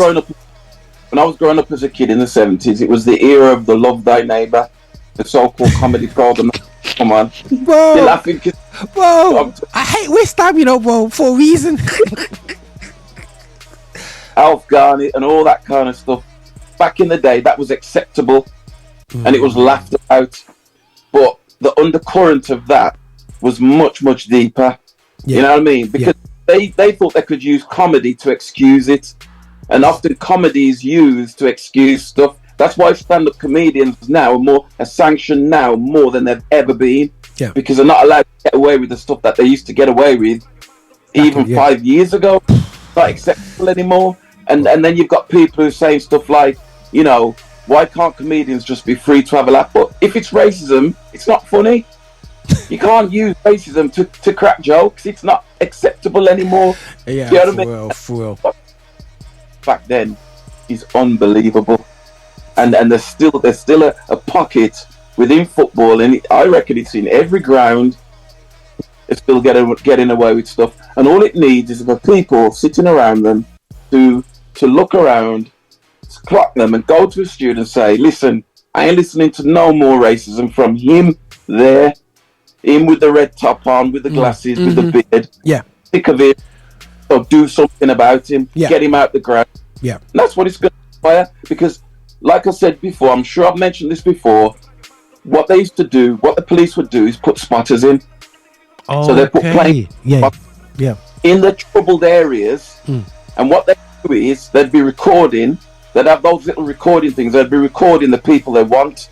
S3: When I was growing up as a kid in the 70s, it was the era of the Love Thy Neighbor, the so-called comedy program. Come on,
S2: bro.
S3: You're laughing.
S2: Bro, I hate West Ham, you know, bro, for a reason.
S3: Alf Garnett and all that kind of stuff. Back in the day, that was acceptable. And it was laughed about, but the undercurrent of that was much, much deeper. You know what I mean? Because they thought they could use comedy to excuse it, and often comedy is used to excuse stuff. That's why stand-up comedians now are sanctioned now more than they've ever been, because they're not allowed to get away with the stuff that they used to get away with even 5 years ago. It's not acceptable anymore. And then you've got people who say stuff like, you know, why can't comedians just be free to have a laugh? But if it's racism, it's not funny. You can't use racism to crack jokes. It's not acceptable anymore.
S2: Yeah,
S3: you know what I mean?
S2: For real.
S3: Back then is unbelievable, and there's still a pocket within football, and I reckon it's in every ground. It's still getting away with stuff, and all it needs is for people sitting around them to look around, clock them, and go to a student and say, listen, I ain't listening to no more racism from him there. him with the red top on, with the glasses, with the beard.
S2: Yeah.
S3: Sick of it. So do something about him.
S2: Yeah.
S3: Get him out the ground.
S2: Yeah.
S3: And that's what it's going to require. Because, like I said before, I'm sure I've mentioned this before. What they used to do, what the police would do, is put spotters in.
S2: Oh,
S3: so they put playing in the troubled areas, and what they do is they'd be recording. They'd have those little recording things. They'd be recording the people they want,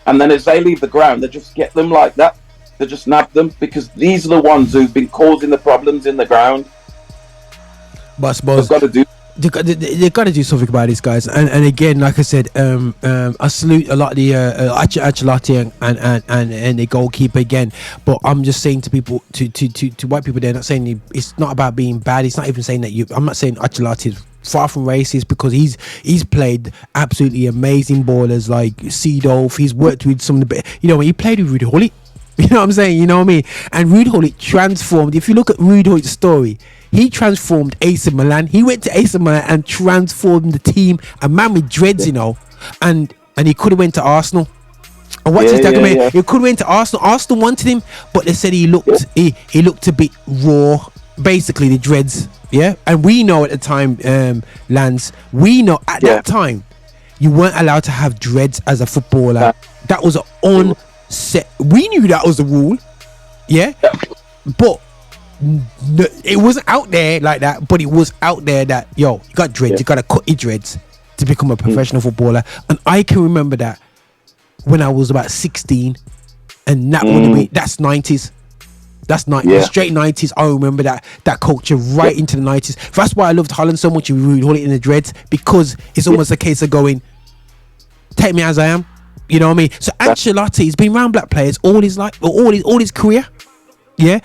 S3: and then as they leave the ground, they just get them like that. They just nab them because these are the ones who've been causing the problems in the ground.
S2: But I suppose
S3: they've got to do.
S2: They got to do something about this, guys. And again, like I said, I salute a lot of the Ancelotti and the goalkeeper again. But I'm just saying to people, to white people, they're not saying it's not about being bad. It's not even saying that I'm not saying Ancelotti is far from racist, because he's played absolutely amazing ballers like Seedorf. He's worked with some of the, he played with Ruud Gullit. You know what I'm saying? You know what I mean? And Ruud Gullit transformed. If you look at Ruud Gullit's story, he transformed AC Milan. He went to AC Milan and transformed the team. A man with dreads, and he could have went to Arsenal. And watch his document. Yeah. He could have went to Arsenal. Arsenal wanted him, but they said he looked a bit raw. Basically, the dreads. Yeah, and we know at the time, Lance. We know at that time, you weren't allowed to have dreads as a footballer. That was an set. We knew that was the rule. Yeah. But it wasn't out there like that, but it was out there that you got dreads, you gotta cut your dreads to become a professional footballer. And I can remember that when I was about 16, and that would be that's 90s. That's straight 90s. I remember that culture right into the 90s. That's why I loved Holland so much. You would hold it in the dreads, because it's almost a case of going, take me as I am. You know what I mean? So Ancelotti has been around black players all his life, all his career. Yeah.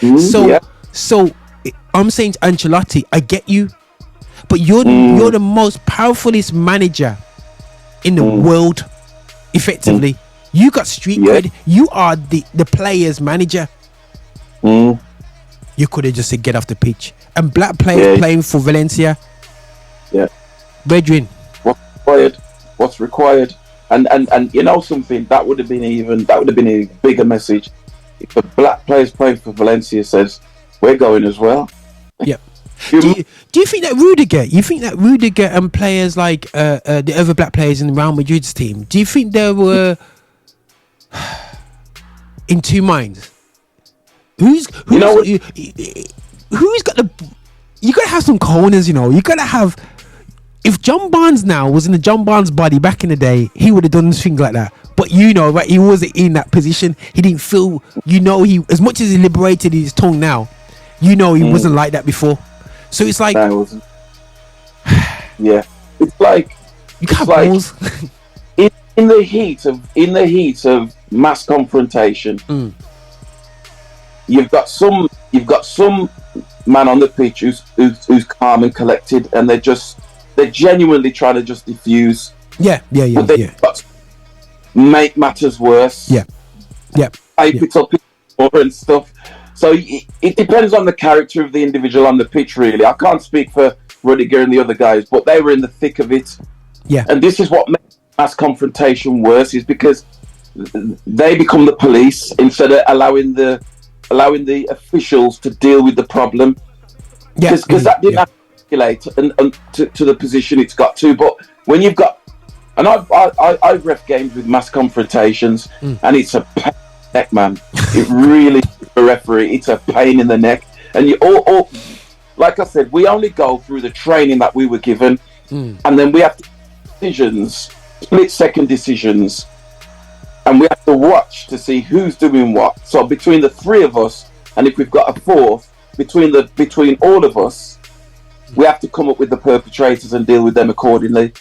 S2: So I'm saying to Ancelotti, I get you, but you're the most powerfulest manager in the world. Effectively, you got street cred. You are the players' manager. You could have just said get off the pitch. And black players playing for Valencia. Yeah. Brethren.
S3: What's required? And you know something, that would have been a bigger message if the black players playing for Valencia says we're going as well.
S2: Yeah. Do you think that Rudiger and players like the other black players in the Real Madrid's team, do you think they were in two minds? Who's got the? You gotta have some corners, you gotta have. If John Barnes now was in the John Barnes body back in the day, he would have done things like that. But right, he wasn't in that position. He didn't feel, he, as much as he liberated his tongue now, he wasn't like that before. So it's like,
S3: it's like
S2: you got balls.
S3: in the heat of mass confrontation. You've got some man on the pitch who's calm and collected, and they're genuinely trying to just diffuse.
S2: Yeah.
S3: But make matters worse.
S2: Yeah.
S3: It's up and stuff. So it depends on the character of the individual on the pitch, really. I can't speak for Rudiger and the other guys, but they were in the thick of it.
S2: Yeah.
S3: And this is what makes mass confrontation worse, is because they become the police instead of allowing the officials to deal with the problem. Because that didn't articulate and to the position it's got to. But when you've got, and I've ref games with mass confrontations, and it's a pain in the neck, man. It really, a referee, it's a pain in the neck. And you all, like I said, we only go through the training that we were given, and then we have to decisions, split-second decisions, and we have to watch to see who's doing what. So between the three of us, and if we've got a fourth, between all of us, we have to come up with the perpetrators and deal with them accordingly.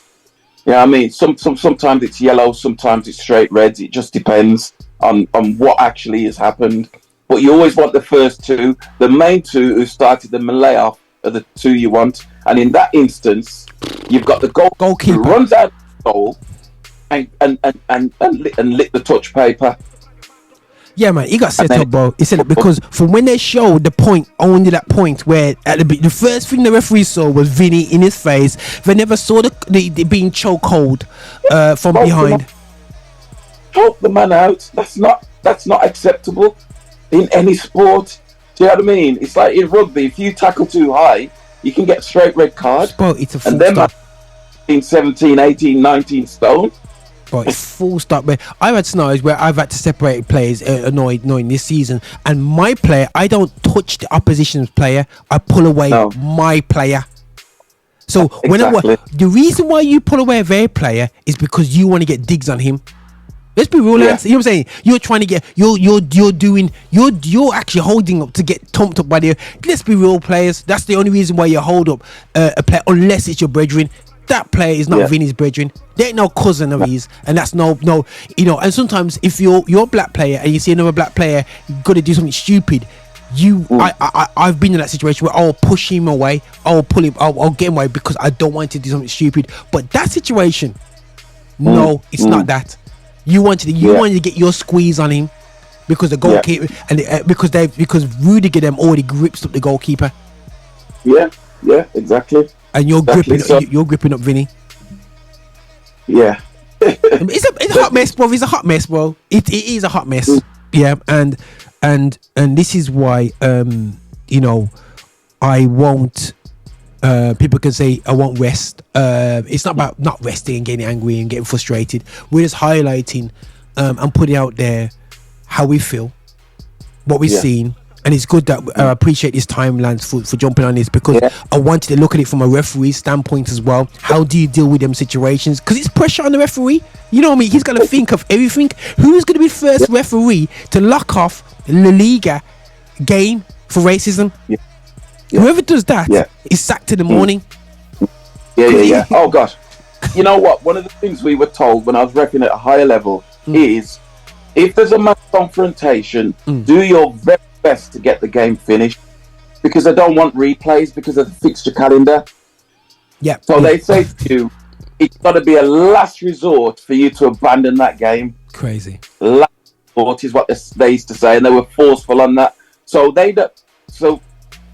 S3: You know what I mean? Sometimes it's yellow, sometimes it's straight reds. It just depends on what actually has happened. But you always want the first two, the main two who started the melee off are the two you want. And in that instance, you've got the goalkeeper who runs out of the goal and lick the touch paper.
S2: Yeah, man, he got set up, bro. He said it because from when they showed the point, only that point where at the first thing the referee saw was Vinny in his face. They never saw the being chokehold from behind.
S3: Choke the man out. That's not acceptable. in any sport. Do you know what I mean? It's like in rugby, if you tackle too high, you can get straight red card.
S2: Bro, it's a full
S3: and then
S2: stop.
S3: 17, 18, 19 stone.
S2: Bro, it's full stop. Man. I've had scenarios where I've had to separate players annoying this season, and my player, I don't touch the opposition's player. I pull away my player. So
S3: Exactly.
S2: the reason why you pull away their player is because you want to get digs on him. Let's be real, lads. You know what I'm saying? You're trying to get you're actually holding up to get thumped up by the. Let's be real, players. That's the only reason why you hold up a player, unless it's your brethren. That player is not Vinny's brethren. They ain't no cousin of his, and that's no. You know. And sometimes if you're a black player and you see another black player gonna do something stupid, I've been in that situation where I'll push him away, I'll pull him, I'll get him away because I don't want to do something stupid. But that situation, no, it's not that. You wanted to get your squeeze on him because the goalkeeper and because Rudiger them already grips up the goalkeeper.
S3: Yeah, exactly.
S2: And you're gripping up Vinny.
S3: Yeah.
S2: It's a hot mess, bro. It's a hot mess, bro. It is a hot mess. Yeah, and this is why you know, I won't. People can say I won't rest. It's not about not resting and getting angry and getting frustrated. We're just highlighting and putting out there how we feel, what we've seen, and it's good that I appreciate this time, Lance, for jumping on this because I wanted to look at it from a referee standpoint as well. How do you deal with them situations? Because it's pressure on the referee. You know what I mean? He's got to think of everything. Who's going to be the first referee to lock off La Liga game for racism? Whoever does that is sacked in the morning.
S3: Yeah. Oh gosh. You know what? One of the things we were told when I was repping at a higher level is if there's a mass confrontation, do your very best to get the game finished because I don't want replays because of the fixture calendar.
S2: Yeah.
S3: So they say to you, it's got to be a last resort for you to abandon that game.
S2: Crazy.
S3: Last resort is what they used to say, and they were forceful on that. So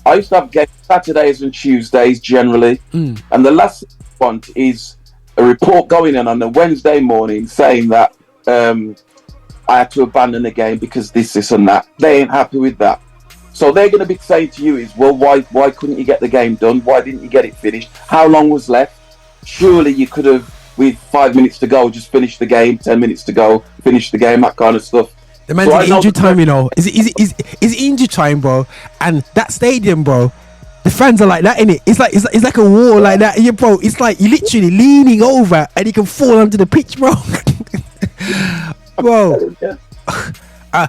S3: I used to have games Saturdays and Tuesdays generally, and the last one is a report going in on a Wednesday morning saying that I had to abandon the game because this and that. They ain't happy with that. So they're going to be saying to you is, well, why couldn't you get the game done? Why didn't you get it finished? How long was left? Surely you could have, with 5 minutes to go, just finished the game, 10 minutes to go, finish the game, that kind of stuff.
S2: The man's in injury time, you know. Is injury time, bro. And that stadium, bro, the fans are like that, innit? It's like a war like that, yeah, bro. It's like you're literally leaning over and you can fall onto the pitch, bro. Bro. A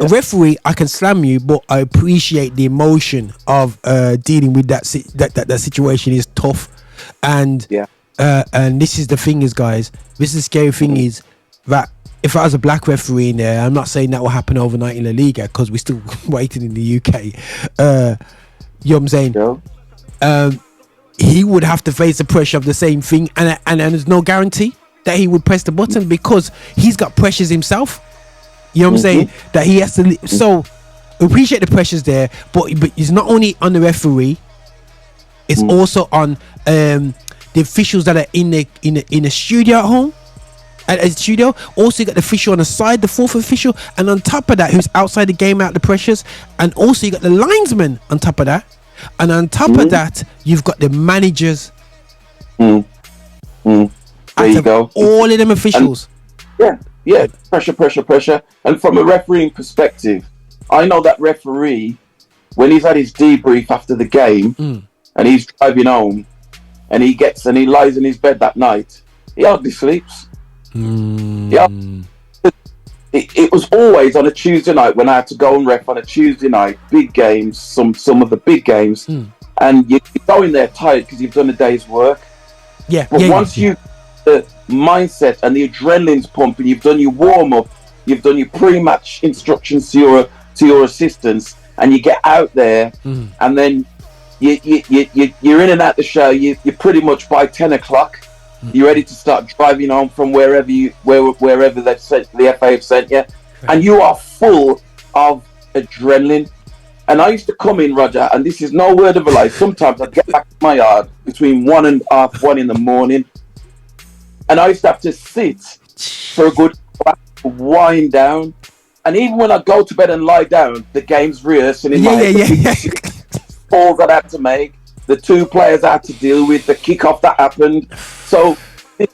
S2: referee, I can slam you, but I appreciate the emotion of dealing with that situation is tough, and this is the thing is, guys. This is the scary thing is that if I was a black referee in there, I'm not saying that will happen overnight in La Liga because we're still waiting in the UK. You know what I'm saying? He would have to face the pressure of the same thing, and there's no guarantee that he would press the button because he's got pressures himself. You know what I'm saying? That he has to. So appreciate the pressures there, but it's not only on the referee; it's also on the officials that are in the studio at home. At the studio, also you got the official on the side, the fourth official, and on top of that, who's outside the game out the pressures, and also you got the linesman on top of that, and on top of that, you've got the managers.
S3: There you go.
S2: All of them officials.
S3: And, pressure. And from a refereeing perspective, I know that referee, when he's had his debrief after the game, and he's driving home, and he lies in his bed that night, he hardly sleeps. It was always on a Tuesday night when I had to go and ref on a Tuesday night, big games, some of the big games, and you go in there tired because you've done a day's work. But once you the mindset and the adrenaline's pumping, you've done your warm-up, you've done your pre-match instructions to your assistants, and you get out there, and then you're in and out the show. You're pretty much by 10 o'clock. You're ready to start driving home from wherever they've sent, the FA have sent you, and you are full of adrenaline. And I used to come in, Roger, and this is no word of a lie. Sometimes I'd get back to my yard between 1 and half 1 in the morning, and I used to have to sit for a good wind down, And even when I go to bed and lie down, the game's rehearsing in my head.
S2: Yeah.
S3: Balls that I had to make, the 2 players I had to deal with, the kickoff that happened. So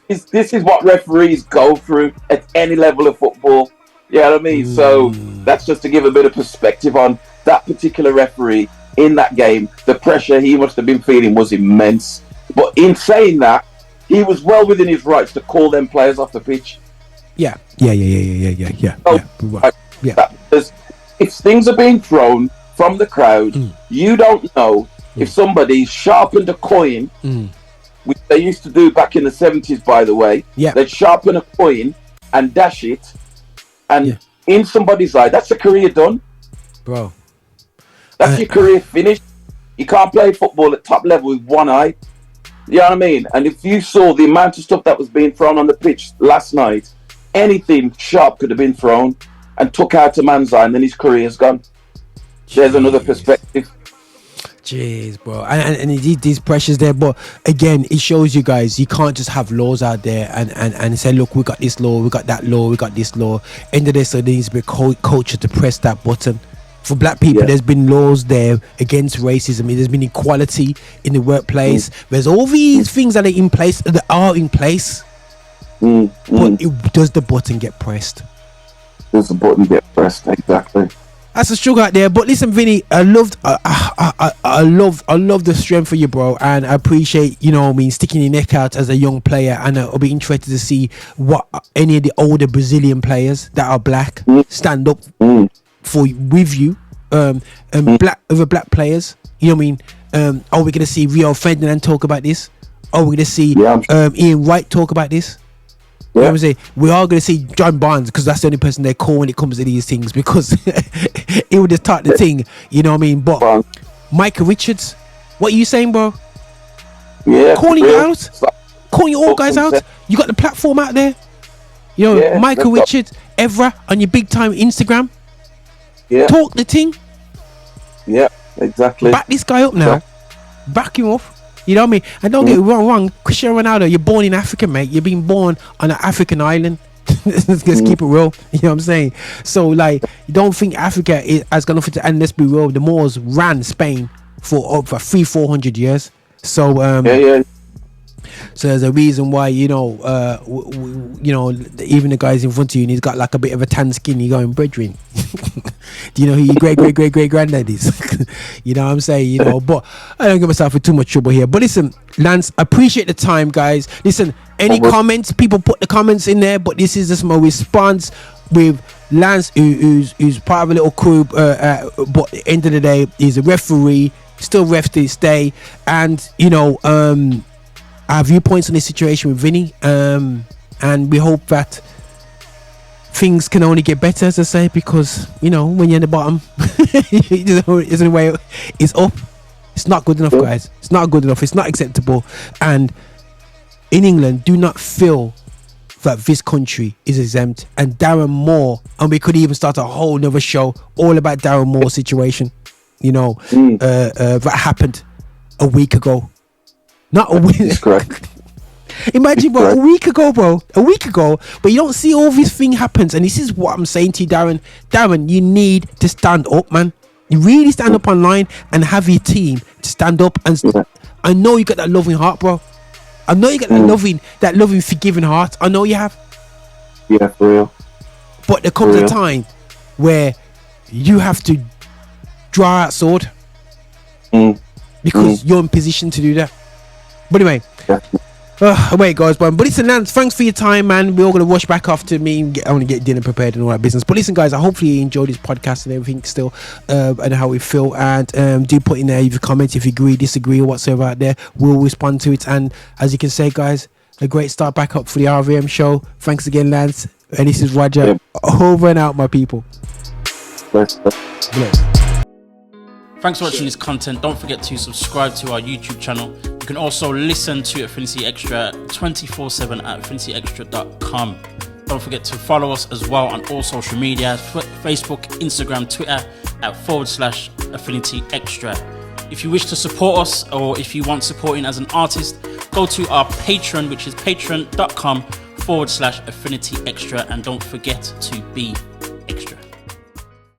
S3: this is what referees go through at any level of football. You know what I mean? So that's just to give a bit of perspective on that particular referee in that game. The pressure he must have been feeling was immense. But in saying that, he was well within his rights to call them players off the pitch.
S2: Yeah.
S3: Because if things are being thrown from the crowd, you don't know if somebody sharpened a coin, which they used to do back in the 70s, by the way.
S2: Yeah.
S3: They'd sharpen a coin and dash it, and in somebody's eye, that's a career done.
S2: Bro.
S3: That's your career finished. You can't play football at top level with one eye. You know what I mean? And if you saw the amount of stuff that was being thrown on the pitch last night, anything sharp could have been thrown and took out a man's eye, and then his career's gone. There's another perspective.
S2: Jeez, bro. And these pressures there, but again, it shows you guys, you can't just have laws out there and say, look, we got this law, we got that law, we got this law. End of this, so there needs to be a culture to press that button. For black people, there's been laws there against racism. There's been equality in the workplace. There's all these things that are in place. But does the button get pressed?
S3: Does the button get pressed? Exactly.
S2: That's a struggle out there. But listen, Vinny, I love the strength for you, bro, and I appreciate, sticking your neck out as a young player. And I'll be interested to see what any of the older Brazilian players that are black stand up with you, black players. You know what I mean? Are we gonna see Rio Ferdinand talk about this? Are we gonna see Ian Wright talk about this? You know what I'm saying? We are going to see John Barnes, because that's the only person they call when it comes to these things, because he would just start the thing, you know what I mean? But Micah Richards, what are you saying, bro? Calling you out, calling you all guys out. You got the platform out there, Micah Richards, Evra on your big time Instagram. Talk the thing.
S3: Yeah, exactly.
S2: Back this guy up now. Back him up. You know what I mean? And don't get it wrong. Cristiano Ronaldo, you're born in Africa, mate. You're being born on an African island. Let's keep it real. You know what I'm saying? So, you don't think Africa is going to, and let's be real, the Moors ran Spain for over 300-400 years. So, so there's a reason why, even the guys in front of you, and he's got like a bit of a tan skin, you're going, brethren. Do you know who your great granddad is? You know what I'm saying? But I don't get myself in too much trouble here. But listen, Lance, appreciate the time, guys. Listen, any comments, people put the comments in there, but this is just my response with Lance, who's part of a little crew, but at the end of the day, he's a referee, still ref to this day, and our viewpoints on this situation with Vinny, and we hope that things can only get better, as I say, because when you're in the bottom, there's no way it's up. It's not good enough, guys. It's not good enough. It's not acceptable. And in England, do not feel that this country is exempt. And Darren Moore, and we could even start a whole nother show all about Darren Moore's situation. That happened a week ago. Not a week.
S3: That's correct.
S2: Imagine, bro, a week ago, but you don't see all this thing happens. And this is what I'm saying to you, Darren, you need to stand up, man. You really stand up online and have your team to stand up. And I know you got that loving heart, bro. I know you got that loving, forgiving heart. I know you have.
S3: Yeah, for real.
S2: But there comes a time where you have to draw out sword because you're in position to do that. But anyway, wait, guys, but listen, Lance, thanks for your time, man. We're all gonna rush back off to me and I want to get dinner prepared and all that business. But listen, guys, I hopefully you enjoyed this podcast and everything still, and how we feel. And do put in there your comments if you agree, disagree, or whatsoever out there. We'll respond to it. And as you can say, guys, a great start back up for the RVM show. Thanks again, Lance. And this is Roger. Over and out, my people.
S3: Bless.
S4: Thanks for watching this content. Don't forget to subscribe to our YouTube channel. You can also listen to Affinity Xtra 24/7 at affinityextra.com. Don't forget to follow us as well on all social media, Facebook, Instagram, Twitter @/Affinity Extra. If you wish to support us, or if you want supporting as an artist, go to our Patreon, which is patreon.com/Affinity Extra, and don't forget to be